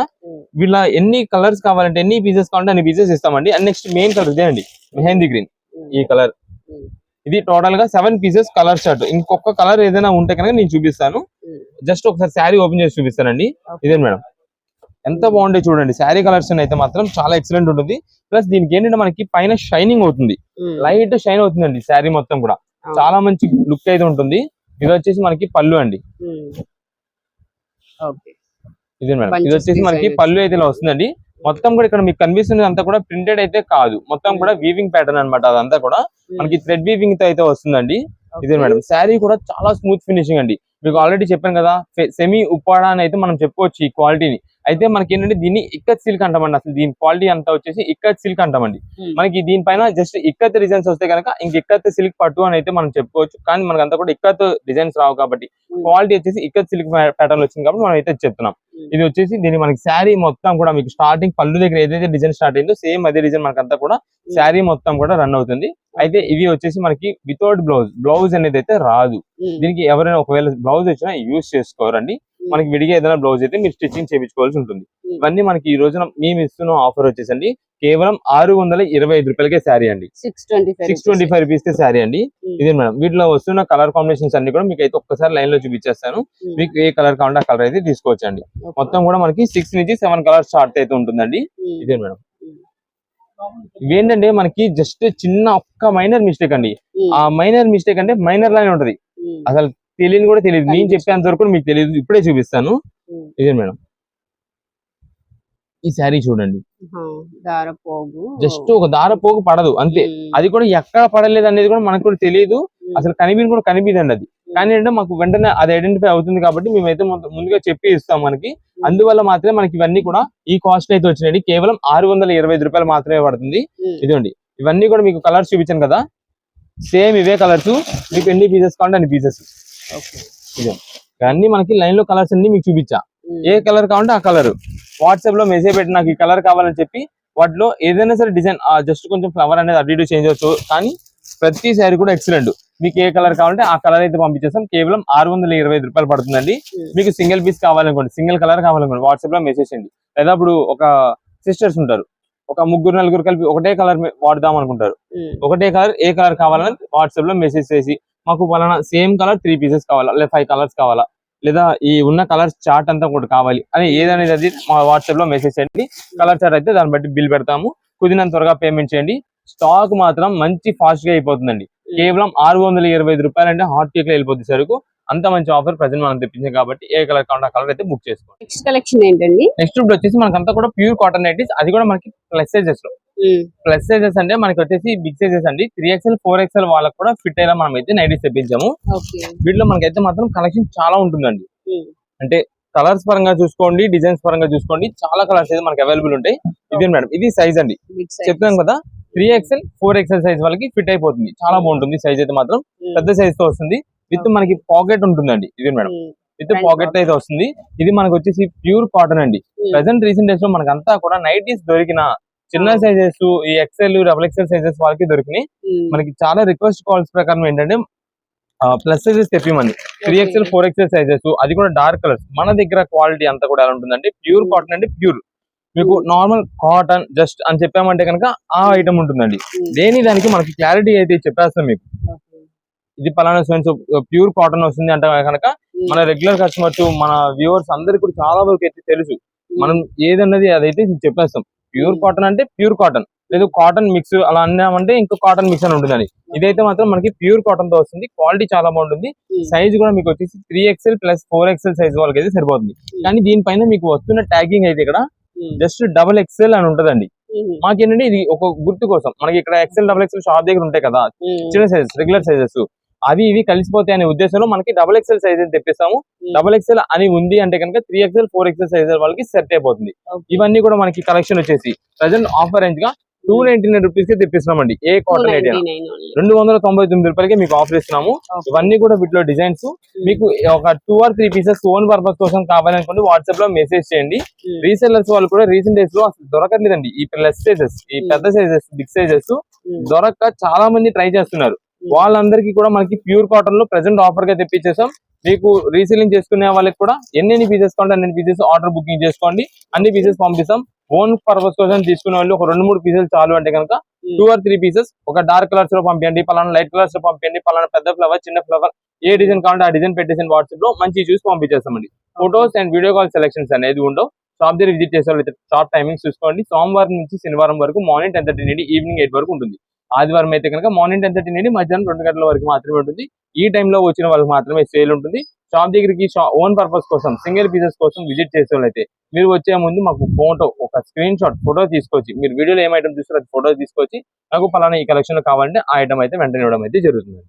వీళ్ళ ఎన్ని కలర్స్ కావాలంటే ఎన్ని పీసెస్ కావాలంటే అన్ని పీసెస్ ఇస్తామండి. అండ్ నెక్స్ట్ మెయిన్ కలర్ ఇదే అండి, మెహందీ గ్రీన్. ఈ కలర్ ఇది టోటల్ గా 7 పీసెస్ కలర్ షర్ట్. ఇంకొక కలర్ ఏదైనా ఉంటే కనుక నేను చూపిస్తాను. జస్ట్ ఒకసారి శారీ ఓపెన్ చేసి చూపిస్తానండి. ఇదే మేడం, ఎంత బాగుంటాయి చూడండి. శారీ కలెక్షన్ అయితే మాత్రం చాలా ఎక్సలెంట్ ఉంటుంది. ప్లస్ దీనికి ఏంటంటే మనకి పైన షైనింగ్ అవుతుంది, లైట్ షైన్ అవుతుందండి శారీ మొత్తం కూడా. చాలా మంచి లుక్ అయితే ఉంటుంది. ఇది వచ్చేసి మనకి పళ్ళు అండి. ఇదే మేడం, ఇది వచ్చేసి మనకి పళ్ళు అయితే ఇలా వస్తుందండి. మొత్తం కూడా ఇక్కడ మీకు కనిపిస్తుంది అంతా కూడా ప్రింటెడ్ అయితే కాదు, మొత్తం కూడా వీవింగ్ ప్యాటర్న్ అన్నమాట. అదంతా కూడా మనకి థ్రెడ్ వీవింగ్ తో అయితే వస్తుందండి. ఇదే మేడం, శారీ కూడా చాలా స్మూత్ ఫినిషింగ్ అండి. మీకు ఆల్రెడీ చెప్పాను కదా, సెమీ ఉప్పాడా అని అయితే మనం చెప్పుకోవచ్చు ఈ క్వాలిటీని. అయితే మనకి ఏంటంటే దీన్ని ఇక్కత్ సిల్క్ అంటామండి. అసలు దీని క్వాలిటీ అంతా వచ్చేసి ఇక్కత్ సిల్క్ అంటామండి. మనకి దీనిపైన జస్ట్ ఇక్కత్ డిజైన్స్ వస్తే కనుక ఇంక ఇక్కత్ సిల్క్ పట్టు అని అయితే మనం చెప్పుకోవచ్చు. కానీ మనకంతా కూడా ఇక్కత్ డిజైన్స్ రావు కాబట్టి క్వాలిటీ వచ్చేసి ఇక్కత్ సిల్క్ ప్యాటర్న్ వచ్చింది కాబట్టి మనం అయితే చెప్తున్నాం. ఇది వచ్చేసి దీని మనకి శారీ మొత్తం కూడా మీకు స్టార్టింగ్ పళ్ళు దగ్గర ఏదైతే డిజైన్ స్టార్ట్ అయిందో సేమ్ అదే డిజైన్ మనకంతా కూడా శారీ మొత్తం కూడా రన్ అవుతుంది. అయితే ఇవి వచ్చేసి మనకి వితౌట్ బ్లౌజ్ అనేది అయితే రాదు. దీనికి ఎవరైనా ఒకవేళ బ్లౌజ్ వచ్చినా యూజ్ చేసుకోరండి. మనకి విడిగా ఏదైనా బ్లౌజ్ అయితే మీరు స్టిచ్చింగ్ చేయించుకోవాల్సి ఉంటుంది. ఇవన్నీ మనకి ఈ రోజున మేము ఇస్తున్న ఆఫర్ వచ్చేసండి కేవలం 625 రూపాయలకే శారీ అండి. 625 రూపీస్ కే శారీ అండి. ఇదే మేడం, వీటిలో వస్తున్న కలర్ కాంబినేషన్స్ అన్ని కూడా మీకు అయితే ఒక్కసారి లైన్ లో చూపించేస్తాను. మీకు ఏ కలర్ కావాలంటే ఆ కలర్ అయితే తీసుకోవచ్చండి. మొత్తం కూడా మనకి 6 నుంచి 7 కలర్ స్టార్ట్ అయితే ఉంటుందండి. ఇదే మేడం, ఇవేంటంటే మనకి జస్ట్ చిన్న ఒక్క మైనర్ మిస్టేక్ అండి. ఆ మైనర్ మిస్టేక్ అంటే మైనర్ లానే ఉంటది, అసలు తెలియని కూడా తెలియదు. నేను చెప్పేంత వరకు మీకు తెలియదు. ఇప్పుడే చూపిస్తాను. ఇదే మేడం, ఈ శారీ చూడండి, జస్ట్ ఒక దార పోగు పడదు అంతే. అది కూడా ఎక్కడ పడలేదు అనేది కూడా మనకు కూడా తెలియదు, అసలు కనిపిదండి అది. కానీ అంటే మాకు వెంటనే అది ఐడెంటిఫై అవుతుంది కాబట్టి మేమైతే ముందుగా చెప్పి ఇస్తాం మనకి. అందువల్ల మాత్రమే మనకి ఇవన్నీ కూడా ఈ కాస్ట్ అయితే వచ్చినాయి. కేవలం 625 రూపాయలు మాత్రమే పడుతుంది. ఇదండి, ఇవన్నీ కూడా మీకు కలర్స్ చూపించాను కదా, సేమ్ ఇవే కలర్స్. మీకు ఎన్ని పీసెస్ కావాలంటే అన్ని పీసెస్. ఇదే అన్ని మనకి లైన్ లో కలర్స్ అన్ని మీకు చూపించా. ఏ కలర్ కావాలంటే ఆ కలర్ వాట్సాప్ లో మెసేజ్ పెట్టి నాకు ఈ కలర్ కావాలని చెప్పి వాటిలో ఏదైనా సరే డిజైన్ జస్ట్ కొంచెం ఫ్లవర్ అనేది అటు ఇటు చేంజ్ అవచ్చు. కానీ ప్రతి శారీ కూడా ఎక్సలెంట్. మీకు ఏ కలర్ కావాలంటే ఆ కలర్ అయితే పంపించేస్తాం. కేవలం 625 రూపాయలు పడుతుందండి. మీకు సింగిల్ పీస్ కావాలనుకోండి, సింగిల్ కలర్ కావాలనుకోండి, వాట్సాప్ లో మెసేజ్ చేయండి. లేదా ఇప్పుడు ఒక సిస్టర్స్ ఉంటారు, ఒక 3-4 కలిపి ఒకటే కలర్ వాడదాం అనుకుంటారు. ఒకటే కలర్ ఏ కలర్ కావాలని వాట్సాప్ లో మెసేజ్ చేసి మాకు పలానా సేమ్ కలర్ 3 పీసెస్ కావాలా, లేదా 5 కలర్స్ కావాలా, లేదా ఈ ఉన్న కలర్స్ చార్ట్ అంతా కూడా కావాలి అని ఏదనేది అది మా వాట్సాప్ లో మెసేజ్ చేయండి. కలర్ చార్ట్ అయితే దాన్ని బట్టి బిల్ పెడతాము. కుదిరినంత త్వరగా పేమెంట్ చేయండి. స్టాక్ మాత్రం మంచి ఫాస్ట్ గా అయిపోతుందండి. కేవలం 625 రూపాయలు అంటే హాట్ కేక్ లో వెళ్ళిపోతుంది సరుకు. అంత మంచి ఆఫర్ ప్రజెంట్ మనం తెప్పించాం కాబట్టి ఏ కలర్ కావాలంటే ఆ కలర్ అయితే బుక్ చేసుకోండి. నెక్స్ట్ కలెక్షన్ ఏంటండి? నెక్స్ట్ ఇప్పుడు వచ్చేసి మనకంతా కూడా ప్యూర్ కాటన్ నైటీస్, అది కూడా మనకి ప్లస్ సైజెస్ లో. ప్లస్ సైజెస్ అంటే మనకి వచ్చేసి బిగ్ సైజెస్ అండి. 3XL 4XL వాళ్ళకి కూడా ఫిట్ అయ్యేలా మనం అయితే నైటీస్ తెప్పించాము. వీటిలో మనకైతే మాత్రం కలెక్షన్ చాలా ఉంటుందండి. అంటే కలర్స్ పరంగా చూసుకోండి, డిజైన్స్ పరంగా చూసుకోండి, చాలా కలర్స్ అయితే మనకి అవైలబుల్ ఉంటాయి. ఇదే మేడం, ఇది సైజ్ అండి. చెప్తాను కదా, 3XL 4XL సైజ్ వాళ్ళకి ఫిట్ అయిపోతుంది. చాలా బాగుంటుంది. సైజ్ అయితే మాత్రం పెద్ద సైజ్ తో వస్తుంది. విత్ మనకి పాకెట్ ఉంటుందండి. ఇదే మేడం, విత్ పాకెట్ అయితే వస్తుంది. ఇది మనకు వచ్చేసి ప్యూర్ కాటన్ అండి. ప్రెసెంట్ రీసెంట్ డేస్ లో మనకంతా కూడా నైటీస్ దొరికిన చిన్న సైజెస్, ఈ XL XXL సైజెస్ వాళ్ళకి దొరికినాయి. మనకి చాలా రిక్వెస్ట్ కాల్స్ ప్రకారం ఏంటంటే plus sizes తెప్పిమండి. 3XL 4XL sizes, అది కూడా డార్క్ కలర్స్. మన దగ్గర క్వాలిటీ అంతా కూడా ఎలా ఉంటుందంటే ప్యూర్ కాటన్ అండి. ప్యూర్ మీకు నార్మల్ కాటన్ జస్ట్ అని చెప్పామంటే కనుక ఆ ఐటమ్ ఉంటుందండి. దేని దానికి మనకి క్లారిటీ అయితే చెప్పేస్తాం మీకు. ఇది పలానా ప్యూర్ కాటన్ వస్తుంది అంటే కనుక మన రెగ్యులర్ కస్టమర్స్, మన వ్యూవర్స్ అందరికి కూడా చాలా వరకు అయితే తెలుసు. మనం ఏదన్నది అదైతే చెప్పేస్తాం. ప్యూర్ కాటన్ అంటే ప్యూర్ కాటన్, లేదు కాటన్ మిక్స్ అలా అన్నామంటే ఇంకో కాటన్ మిక్స్ అని ఉంటుందని. ఇదైతే మాత్రం మనకి ప్యూర్ కాటన్ తో వస్తుంది. క్వాలిటీ చాలా బాగుంటుంది. సైజ్ కూడా మీకు వచ్చేసి 3XL ప్లస్ 4XL సైజ్ వాళ్ళకి అయితే సరిపోతుంది. కానీ దీనిపైన మీకు వస్తున్న ట్యాగింగ్ అయితే ఇక్కడ జస్ట్ XXL అని ఉంటదండి. మాకేంటంటే ఇది ఒక గుర్తు కోసం. మనకి ఇక్కడ XL XXL షాప్ దగ్గర ఉంటాయి కదా చిన్న సైజెస్, రెగ్యులర్ సైజెస్, అవి ఇవి కలిసిపోతాయి అనే ఉద్దేశంలో మనకి XXL సైజ్ తెప్పిస్తాము. XXL అని ఉంది అంటే కనుక 3XL 4XL సైజ్ వాళ్ళకి సెట్ అయిపోతుంది. ఇవన్నీ కూడా మనకి కలెక్షన్ వచ్చేసి ప్రజెంట్ ఆఫర్ రేంజ్ గా 299 రూపీస్ కి తెప్పిస్తున్నామండి. ఏ కాటన్ నైటీ 299 రూపాయలకి మీకు ఆఫర్ ఇస్తున్నాము. ఇవన్నీ కూడా వీటిలో డిజైన్స్. మీకు ఒక 2 or 3 పీసెస్ ఓన్ పర్పస్ కోసం కావాలనుకోండి, వాట్సాప్ లో మెసేజ్ చేయండి. రీసెల్లర్స్ వాళ్ళు కూడా రీసెంట్ డేస్ లో అసలు దొరకట్లేదండి. ఈ ప్లస్ సైజెస్, ఈ పెద్ద సైజెస్, బిగ్ సైజెస్ దొరక్క చాలా మంది ట్రై చేస్తున్నారు. వాళ్ళందరికీ కూడా మనకి ప్యూర్ కాటన్ లో ప్రెసెంట్ ఆఫర్ గా తెప్పించేసాం. మీకు రీసెల్లింగ్ చేసుకునే వాళ్ళకి కూడా ఎన్ని పీసెస్ కావాలంటే అన్ని పీసెస్ ఆర్డర్ బుకింగ్ చేసుకోండి, అన్ని పీసెస్ పంపిస్తాం. ఓన్ పర్పస్ కోసం తీసుకునే వాళ్ళు ఒక 2-3 పీసెస్ చాలు అంటే కనుక 2 or 3 పీసెస్ ఒక డార్క్ కలర్స్ లో పంపించండి, పలానా లైట్ కలర్స్ లో పంపించండి, పలానా పెద్ద ఫ్లవర్ చిన్న ఫ్లవర్ ఏ డిజైన్ కావాలంటే ఆ డిజైన్ పెట్టేసి వాట్సాప్ లో మంచి చూసి పంపించేస్తామండి. Photos and video call selections అనేది ఉండవు. షాప్ దగ్గర విజిట్ చేసే వాళ్ళు షాప్ టైమింగ్స్ చూసుకోండి. సోమవారం నుంచి శనివారం వరకు మార్నింగ్ 10:30 నుండి ఈవినింగ్ 8 వరకు ఉంటుంది. ఆదివారం అయితే కనుక మార్నింగ్ 10:30 నుండి మధ్యాహ్నం 2 గంటల వరకు మాత్రమే ఉంటుంది. ఈ టైంలో వచ్చిన వాళ్ళకి మాత్రమే సేల్ ఉంటుంది. షాప్ దగ్గరికి ఓన్ పర్పస్ కోసం సింగిల్ పీసెస్ కోసం విజిట్ చేసే వాళ్ళైతే మీరు వచ్చే ముందు మాకు ఒక స్క్రీన్ షాట్ ఫోటో తీసుకొచ్చి, మీరు వీడియోలో ఏం ఐటమ్ చూస్తారో అది ఫోటో తీసుకొచ్చి నాకు పలానా ఈ కలెక్షన్ లో కావాలంటే ఆ ఐటమ్ అయితే వెంటనే ఇవ్వడం అయితే జరుగుతుంది.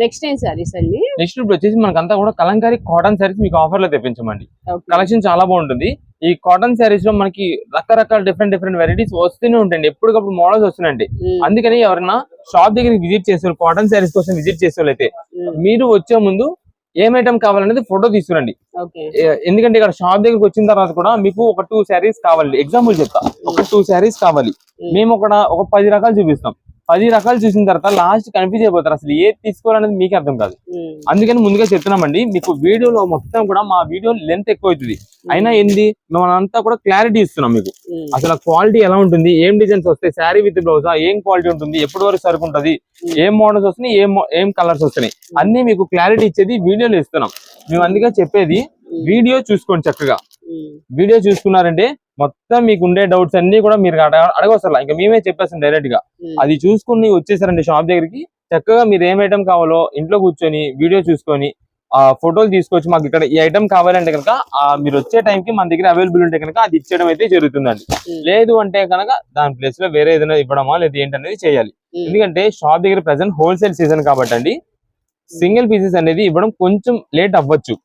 నెక్స్ట్ ఏం సారీస్ అండి? నెక్స్ట్ ఇప్పుడు వచ్చేసి మనకంతా కూడా కలంకారీ కాటన్ సారీస్ మీకు ఆఫర్ లో తెప్పించమండి. కలెక్షన్ చాలా బాగుంటుంది. ఈ కాటన్ సారీస్ లో మనకి రకరకాల డిఫరెంట్ వెరైటీస్ వస్తూనే ఉంటాయండి, ఎప్పటికప్పుడు మోడల్స్ వస్తున్నాయండి. అందుకని ఎవరైనా షాప్ దగ్గరికి విజిట్ చేస్తారు కాటన్ సారీస్ కోసం విజిట్ చేసే వాళ్ళైతే మీరు వచ్చే ముందు ఏం ఐటమ్ కావాలనేది ఫోటో తీసుకురండి. ఎందుకంటే ఇక్కడ షాప్ దగ్గరికి వచ్చిన తర్వాత కూడా మీకు ఒక 2 శారీస్ కావాలి. ఎగ్జాంపుల్ చెప్తా, ఒక 2 శారీస్ కావాలి. మేము ఒక 10 రకాలు చూపిస్తాం. 10 రకాలు చూసిన తర్వాత లాస్ట్ కన్ఫ్యూజ్ అయిపోతారు, అసలు ఏది తీసుకోవాలనేది మీకు అర్థం కాదు. అందుకని ముందుగా చెప్తున్నామండి, మీకు వీడియోలో మొత్తం కూడా మా వీడియో లెంత్ ఎక్కువ అవుతుంది, అయినా ఏంది మనంతా కూడా క్లారిటీ ఇస్తున్నాం మీకు. అసలు క్వాలిటీ ఎలా ఉంటుంది, ఏం డిజైన్స్ వస్తాయి, శారీ విత్ బ్లౌజ్ ఏం క్వాలిటీ ఉంటుంది, ఎప్పటి వరకు సరుకు ఉంటుంది, ఏం మోడల్స్ వస్తున్నాయి, ఏం కలర్స్ వస్తున్నాయి అన్ని మీకు క్లారిటీ ఇచ్చేది వీడియోలో ఇస్తున్నాం. మేము అందుకే చెప్పేది వీడియో చూసుకోండి చక్కగా. వీడియో చూసుకున్నారంటే మొత్తం మీకు ఉండే డౌట్స్ అన్ని కూడా మీరు అడగవసరం, ఇంకా మేమే చెప్పేస్తాం డైరెక్ట్ గా. అది చూసుకుని వచ్చేసారండి షాప్ దగ్గరికి, చక్కగా మీరు ఏం ఐటమ్ కావాలో ఇంట్లో కూర్చొని వీడియో చూసుకొని ఆ ఫోటోలు తీసుకొచ్చి మాకు ఇక్కడ ఈ ఐటమ్ కావాలంటే కనుక మీరు వచ్చే టైంకి మన దగ్గర అవైలబుల్ ఉంటే కనుక అది ఇచ్చేయడం అయితే జరుగుతుందండి. లేదు అంటే కనుక దాని ప్లేస్ లో వేరే ఏదైనా ఇవ్వడమా లేదా ఏంటనేది చేయాలి. ఎందుకంటే షాప్ దగ్గర ప్రెసెంట్ హోల్సేల్ సీజన్ కాబట్టి అండి సింగిల్ పీసెస్ అనేది ఇవ్వడం కొంచెం లేట్ అవ్వచ్చు,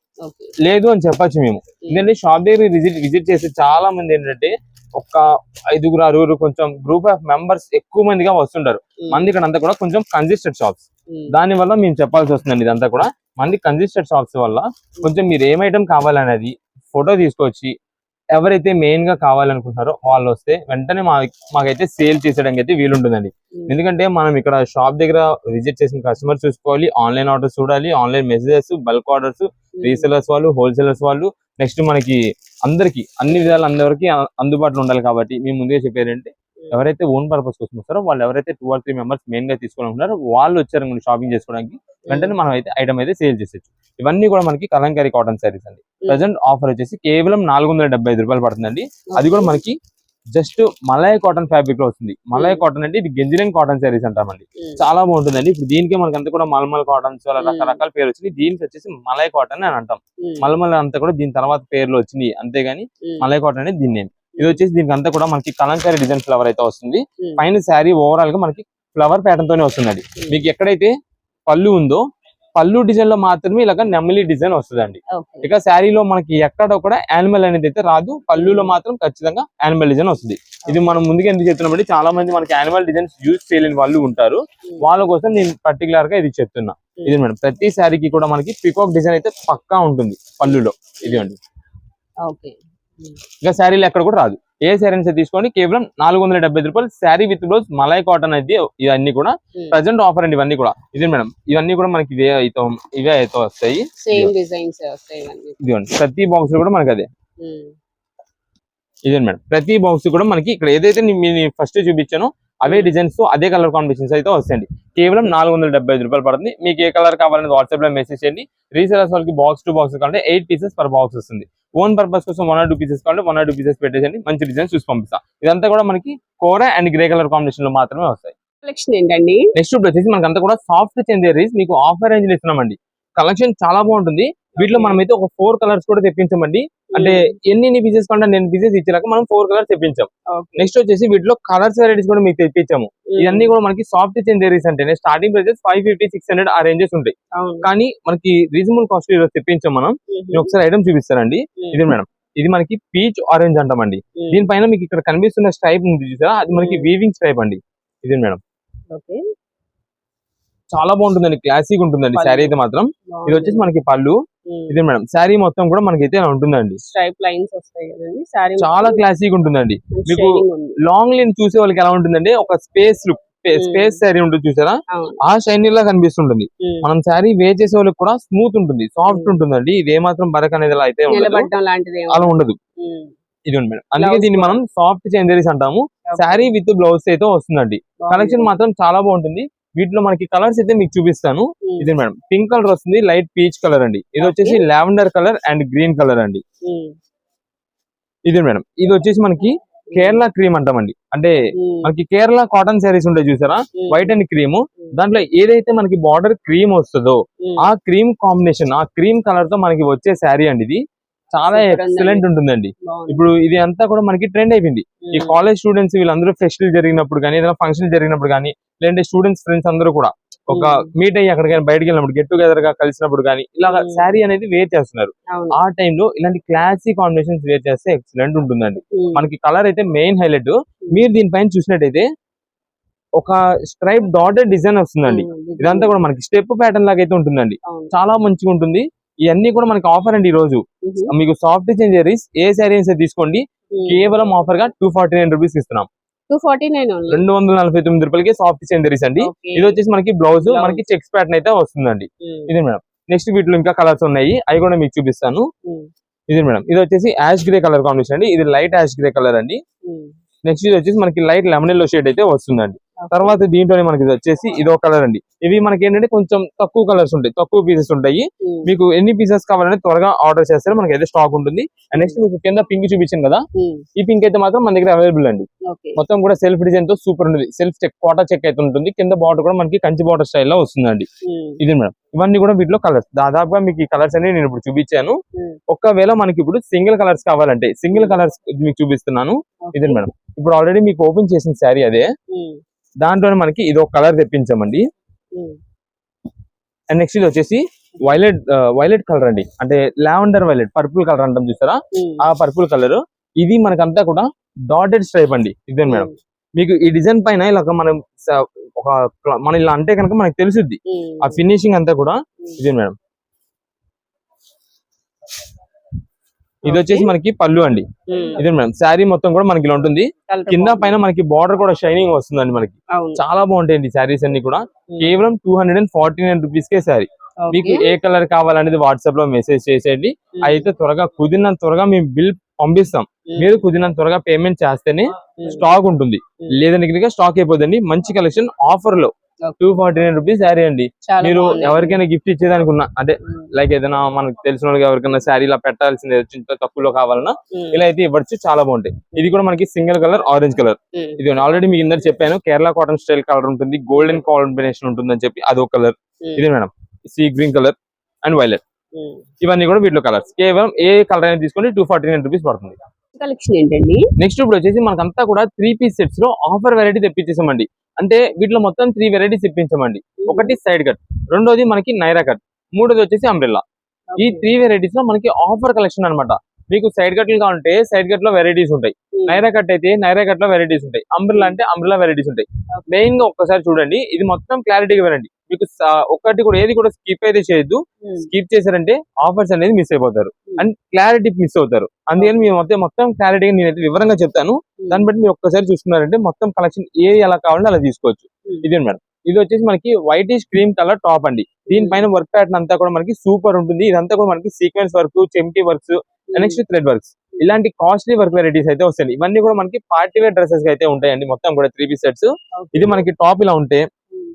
లేదు అని చెప్పచ్చు మేము. ఎందుకంటే షాప్ దగ్గర విజిట్ చేసి చాలా మంది ఏంటంటే ఒక 5-6 కొంచెం గ్రూప్ ఆఫ్ మెంబర్స్ ఎక్కువ మందిగా వస్తుంటారు. మంది ఇక్కడ అంతా కూడా కొంచెం కన్సిస్టెడ్ షాప్స్, దాని వల్ల మేము చెప్పాల్సి వస్తుందండి. ఇదంతా కూడా మంది కన్సిస్టెడ్ షాప్స్ వల్ల కొంచెం మీరు ఏం ఐటమ్ కావాలనేది ఫోటో తీసుకొచ్చి ఎవరైతే మెయిన్ గా కావాలనుకుంటున్నారో వాళ్ళు వస్తే వెంటనే మాకైతే సేల్ చేసేయడానికి అయితే వీలుంటుందండి. ఎందుకంటే మనం ఇక్కడ షాప్ దగ్గర విజిట్ చేసిన కస్టమర్ చూసుకోవాలి, ఆన్లైన్ ఆర్డర్స్ చూడాలి, online messages, bulk orders, resellers వాళ్ళు, హోల్సేలర్స్ వాళ్ళు, నెక్స్ట్ మనకి అందరికి అన్ని విధాలు అందరికి అందుబాటులో ఉండాలి. కాబట్టి మేము ముందుగా చెప్పేది అంటే ఎవరైతే ఓన్ పర్పస్ కోసం వస్తారో వాళ్ళు, ఎవరైతే 2 or 3 మెంబర్స్ మెయిన్ గా తీసుకోవాలనుకుంటారో వాళ్ళు వచ్చారు షాపింగ్ చేసుకోవడానికి వెంటనే మనం అయితే ఐటమ్ అయితే సేల్ చేసేచ్చు. ఇవన్నీ కూడా మనకి కలంకారీ కాటన్ సారీస్ అండి. ప్రెసెంట్ ఆఫర్ వచ్చేసి కేవలం 475 రూపాయలు పడుతుందండి. అది కూడా మనకి జస్ట్ మలై కాటన్ ఫ్యాబ్రిక్ లో వస్తుంది. మలై కాటన్ అంటే ఇది గెంజిలైన్ కాటన్ సారీస్ అంటామండి, చాలా బాగుంటుందండి. ఇప్పుడు దీనికి మనకి అంతా కూడా మల్మల్ కాటన్స్ రకరకాల పేరు వచ్చింది, దీనికి వచ్చేసి మలై కాటన్ అని అంటాం. మల్మల్ అంతా కూడా దీని తర్వాత పేర్లు వచ్చింది, అంతేగాని మలై కాటన్ అనేది దీన్ని. ఇది వచ్చేసి దీనికి అంతా కూడా మనకి కలంకారీ డిజైన్ ఫ్లవర్ అయితే వస్తుంది. పైన శారీ ఓవరాల్ గా మనకి ఫ్లవర్ ప్యాటర్న్ తోనే వస్తుందండి. మీకు ఎక్కడైతే పళ్ళు ఉందో పళ్ళు డిజైన్ లో మాత్రమే ఇలాగ నెమలి డిజైన్ వస్తుందండి. ఇక శారీలో మనకి ఎక్కడ కూడా యానిమల్ అనేది అయితే రాదు, పళ్ళులో మాత్రం ఖచ్చితంగా యానిమల్ డిజైన్ వస్తుంది. ఇది మనం ముందుగా ఎందుకు చెప్తున్నామంటే చాలా మంది మనకి యానిమల్ డిజైన్స్ యూజ్ చేయలేని వాళ్ళు ఉంటారు, వాళ్ళ కోసం నేను పర్టికులర్ గా ఇది చెప్తున్నా. ఇది మేడం ప్రతి శారీకి కూడా మనకి పికాక్ డిజైన్ అయితే పక్కా ఉంటుంది పళ్ళులో. ఇది అండి ఇంకా శారీలు ఎక్కడ కూడా రాదు. ఏ శారీ నుంచి తీసుకోండి కేవలం 475 రూపాయలు sari with blouse malai cotton అయితే ఇవన్నీ కూడా ప్రెసెంట్ ఆఫర్ అండి. ఇవన్నీ కూడా ఇదే మేడం, ఇవన్నీ కూడా మనకి ఇవే అయితే వస్తాయి. ఇదిగోండి ప్రతి బాక్స్ లో కూడా మనకి అదే. ఇదే మేడం ప్రతి బాక్స్ కూడా మనకి ఇక్కడ ఏదైతే ఫస్ట్ చూపించానో అవే డిజైన్స్ అదే కలర్ కాంబినేషన్స్ అయితే వస్తాయండి. కేవలం 475 రూపాయలు పడుతుంది. మీకు ఏ కలర్ కావాలని వాట్సాప్ లో మెసేజ్ చేయండి. రీసేలర్స్ వాళ్ళకి బాక్స్ టు బాక్స్ కావాలంటే 8 పీసెస్ పర్ బాక్స్ వస్తుంది. ఓన్ పర్పస్ కోసం 1 or 2 పీసెస్ కావాలంటే 1 or 2 పీసెస్ పెట్టేసండి, మంచి డిజైన్స్ చూసి పంపిస్తా. ఇదంతా కూడా మనకి కోరా అండ్ గ్రే కలర్ కాంబినేషన్ లో మాత్రమే వస్తాయి. కలెక్షన్ ఏంటండి? నెక్స్ట్ వచ్చేసి మనకంతా కూడా సాఫ్ట్ చందేరీస్ మీకు ఆఫర్ రేంజ్ లో ఇస్తున్నామండి. కలెక్షన్ చాలా బాగుంటుంది. వీటిలో మనం అయితే ఒక 4 కలర్స్ కూడా తెప్పించామండి. అంటే ఎన్ని పీసెస్ కావాలంటే నేను పీసెస్ ఇచ్చాక మనం 4 కలర్స్ తెప్పించాం. నెక్స్ట్ వచ్చేసి వీటిలో కలర్స్ వెరైటీస్ కూడా మీకు తెప్పించాము. ఇవన్నీ కూడా మనకి సాఫ్ట్ చందేరీస్ అంటే స్టార్టింగ్ ప్రైజెస్ 550-600 ఆ రేంజెస్ ఉంటాయి. కానీ మనకి రీజనబుల్ కాస్ట్ లో తెప్పించాం మనం. ఒకసారి ఐటమ్ చూపిస్తానండి. ఇది మేడం, ఇది మనకి పీచ్ ఆరెంజ్ అంటామండి. దీనిపైన మీకు ఇక్కడ కనిపిస్తున్న స్ట్రైప్ ఉంది చూసారా, అది మనకి వీవింగ్ స్ట్రైప్ అండి. ఇది మేడం చాలా బాగుంటుందండి, క్లాసిక్ ఉంటుందండి శారీ అయితే మాత్రం. ఇది వచ్చేసి మనకి పళ్ళు. ఇది మేడం శారీ మొత్తం కూడా మనకి అయితే ఉంటుందండి, స్ట్రైప్ లైన్స్ వస్తాయి కదండి. చాలా క్లాసిక్ ఉంటుందండి. మీకు లాంగ్ లైన్ చూసే వాళ్ళకి ఎలా ఉంటుందండి, ఒక స్పేస్ లుక్ స్పేస్ శారీ ఉంటుంది చూసారా, ఆ షైనీ లా కనిపిస్తుంటుంది. మనం శారీ వేర్ చేసే వాళ్ళకి కూడా స్మూత్ ఉంటుంది, సాఫ్ట్ ఉంటుందండి. ఇది ఏమాత్రం బరక్ అనేది అయితే అలా ఉండదు. ఇది మేడం, అందుకే దీన్ని మనం సాఫ్ట్ చందేరీస్ అంటాము. శారీ విత్ బ్లౌజ్ అయితే వస్తుందండి. కలెక్షన్ మాత్రం చాలా బాగుంటుంది. వీటిలో మనకి కలర్స్ అయితే మీకు చూపిస్తాను. ఇది మేడం పింక్ కలర్ వస్తుంది, లైట్ పీచ్ కలర్ అండి. ఇది వచ్చేసి lavender colour and green colour అండి. ఇది మేడం, ఇది వచ్చేసి మనకి కేరళ క్రీమ్ అంటామండి. అంటే మనకి కేరళ కాటన్ శారీస్ ఉంటాయి చూసారా, వైట్ అండ్ క్రీమ్. దాంట్లో ఏదైతే మనకి బార్డర్ క్రీమ్ వస్తుందో ఆ క్రీమ్ కాంబినేషన్, ఆ క్రీమ్ కలర్ తో మనకి వచ్చే శారీ అండి. ఇది చాలా ఎక్సలెంట్ ఉంటుందండి. ఇప్పుడు ఇది అంతా కూడా మనకి ట్రెండ్ అయిపోయింది. ఈ కాలేజ్ స్టూడెంట్స్ వీళ్ళందరూ ఫెస్టివల్ జరిగినప్పుడు కానీ, ఏదైనా ఫంక్షన్ జరిగినప్పుడు కానీ, లేదంటే స్టూడెంట్స్ ఫ్రెండ్స్ అందరూ కూడా ఒక మీట్ అయ్యి అక్కడికి బయటకు వెళ్ళినప్పుడు, గెట్ టుగెదర్ గా కలిసినప్పుడు కానీ ఇలా శారీ అనేది వేర్ చేస్తున్నారు. ఆ టైంలో ఇలాంటి క్లాసీ కాంబినేషన్స్ వేర్ చేస్తే ఎక్సలెంట్ ఉంటుందండి. మనకి కలర్ అయితే మెయిన్ హైలైట్. మీరు దీనిపైన చూసినట్టయితే ఒక స్ట్రైప్ డాటెడ్ డిజైన్ వస్తుందండి. ఇదంతా కూడా మనకి స్టెప్ ప్యాటర్న్ లాగా అయితే ఉంటుందండి. చాలా మంచిగా ఉంటుంది. ఇవన్నీ కూడా మనకి ఆఫర్ అండి. ఈ రోజు మీకు సాఫ్ట్ చందేరీస్ ఏ శారీస్ తీసుకోండి, కేవలం ఆఫర్ గా 249 రూపీస్ ఇస్తున్నాం. 249 రూపాయలకి సాఫ్ట్ చందేరీస్ అండి. ఇది వచ్చేసి మనకి బ్లౌజ్, మనకి చెక్స్ ప్యాటర్న్ అయితే వస్తుందండి. ఇది మేడం. నెక్స్ట్ వీటిలో ఇంకా కలర్స్ ఉన్నాయి, అవి కూడా మీకు చూపిస్తాను. ఇది మేడం, ఇది వచ్చేసి యాష్ గ్రే కలర్ కాంబినేషన్ అండి. ఇది లైట్ యాష్ గ్రే కలర్ అండి. నెక్స్ట్ ఇది వచ్చేసి మనకి లైట్ లెమన్ ఎల్లో షేడ్ అయితే వస్తుందండి. తర్వాత దీంట్లోనే మనకి ఇది వచ్చేసి ఇదో కలర్ అండి. ఇవి మనకి ఏంటంటే కొంచెం తక్కువ కలర్స్ ఉంటాయి, తక్కువ పీసెస్ ఉంటాయి. మీకు ఎన్ని పీసెస్ కావాలంటే త్వరగా ఆర్డర్ చేస్తే మనకి అయితే స్టాక్ ఉంటుంది. అండ్ నెక్స్ట్ మీకు కింద పింక్ చూపించాను కదా, ఈ పింక్ అయితే మాత్రం మన దగ్గర అవైలబుల్ అండి. మొత్తం కూడా సెల్ఫ్ డిజైన్ తో సూపర్ ఉంటుంది. సెల్ఫ్ చెక్ కోటా చెక్ అయితే ఉంటుంది. కింద బార్డర్ కూడా మనకి కంచి బార్డర్ స్టైల్లో వస్తుందండి. ఇది మేడం, ఇవన్నీ కూడా వీటిలో కలర్స్. దాదాపుగా మీకు ఈ కలర్స్ అన్ని నేను ఇప్పుడు చూపించాను. ఒకవేళ మనకి ఇప్పుడు సింగిల్ కలర్స్ కావాలంటే సింగిల్ కలర్స్ మీకు చూపిస్తున్నాను. ఇది మేడం, ఇప్పుడు ఆల్రెడీ మీకు ఓపెన్ చేసిన శారీ అదే, దాంట్లోనే మనకి ఇది ఒక కలర్ తెప్పించామండి. అండ్ నెక్స్ట్ ఇది వచ్చేసి వైలెట్ కలర్ అండి. అంటే లావెండర్ వైలెట్, పర్పుల్ కలర్ అంటాం చూసారా, ఆ పర్పుల్ కలర్. ఇది మనకంతా కూడా డాటెడ్ స్ట్రైప్ అండి. ఇదే మేడం, మీకు ఈ డిజైన్ పైన ఇలా మనం ఇలా అంటే కనుక మనకి తెలుసుద్ది ఆ ఫినిషింగ్ అంతా కూడా. ఇదే మేడం, ఇది వచ్చేసి మనకి పళ్ళు అండి. ఇదే మేడం, శారీ మొత్తం కూడా మనకి ఇలా ఉంటుంది. కింద పైన మనకి బార్డర్ కూడా షైనింగ్ వస్తుందండి. మనకి చాలా బాగుంటాయండి శారీస్ అన్ని కూడా. కేవలం 249 రూపీస్ కే శారీ. మీకు ఏ కలర్ కావాలనేది వాట్సాప్ లో మెసేజ్ చేసేయండి. అయితే త్వరగా కుదిరినంత త్వరగా మేము బిల్ పంపిస్తాం. మీరు కుదిరినంత త్వరగా పేమెంట్ చేస్తేనే స్టాక్ ఉంటుంది, లేదంటే స్టాక్ అయిపోతుంది. మంచి కలెక్షన్ ఆఫర్ లో 249 రూపీస్ శారీ అండి. మీరు ఎవరికైనా గిఫ్ట్ ఇచ్చేదానికి ఉన్నా, అంటే లైక్ ఏదైనా మనకు తెలిసిన వాళ్ళకి ఎవరికైనా శారీ ఇలా పెట్టాల్సింది తక్కువలో కావాలన్నా ఇలా అయితే ఇవ్వచ్చు. చాలా బాగుంటాయి. ఇది కూడా మనకి సింగిల్ కలర్ ఆరెంజ్ కలర్. ఇది ఆల్రెడీ మీకు ఇందరు చెప్పాను, కేరళ కాటన్ స్టైల్ కలర్ ఉంటుంది, గోల్డెన్ కాంబినేషన్ ఉంటుంది అని చెప్పి అదొక కలర్. ఇది madam, sea green colour and violet. ఇవన్నీ కూడా వీటిలో కలర్స్. కేవలం ఏ కలర్ అయినా తీసుకొని 249 రూపీస్ పడుతుంది. కలెక్షన్ ఏంటండి? నెక్స్ట్ ఇప్పుడు వచ్చేసి మనకంతా కూడా 3 పీస్ సెట్స్ లో ఆఫర్ వెరైటీ తెప్పించేసామండి. అంటే వీటిలో మొత్తం 3 వెరైటీస్ తెప్పించామండి. ఒకటి సైడ్ కట్, రెండోది మనకి నైరా కట్, మూడోది వచ్చేసి అంబ్రెల్లా. ఈ 3 వెరైటీస్ లో మనకి ఆఫర్ కలెక్షన్ అన్నమాట. మీకు సైడ్ కట్లు కావాలంటే సైడ్ కట్ లో వెరైటీస్ ఉంటాయి, నైరా కట్ అయితే నైరా కట్ లో వెరైటీస్ ఉంటాయి, అంబ్రెల్లా అంటే అంబ్రెల్లా వెరైటీస్ ఉంటాయి. మెయిన్ గా ఒక్కసారి చూడండి, ఇది మొత్తం క్లారిటీగా వినండి. మీకు ఒక్కటి కూడా ఏది కూడా స్కిప్ అయితే చేయొద్దు. స్కిప్ చేశారంటే ఆఫర్స్ అనేది మిస్ అయిపోతారు అండ్ క్లారిటీ మిస్ అవుతారు. అందుకని మేము మొత్తం క్లారిటీగా నేనైతే వివరంగా చెప్తాను. దాన్ని బట్టి మీరు ఒక్కసారి చూసుకున్నారంటే మొత్తం కలెక్షన్ ఏది ఎలా కావాలంటే అలా తీసుకోవచ్చు. ఇదే మేడం, ఇది వచ్చేసి మనకి వైటిష్ క్రీమ్ కలర్ టాప్ అండి. దీనిపైన వర్క్ ప్యాటర్న్ అంతా కూడా మనకి సూపర్ ఉంటుంది. ఇదంతా కూడా మనకి సీక్వెన్స్ వర్క్, చెంకి వర్క్స్, నెక్స్ట్ థ్రెడ్ వర్క్స్, ఇలాంటి కాస్ట్లీ వర్క్ వెరైటీస్ అయితే వస్తాయి. ఇవన్నీ కూడా మనకి పార్టీ వేర్ డ్రెస్సెస్ అయితే ఉంటాయండి. మొత్తం కూడా 3 పీస్ సెట్స్. ఇది మనకి టాప్ ఇలా ఉంటే,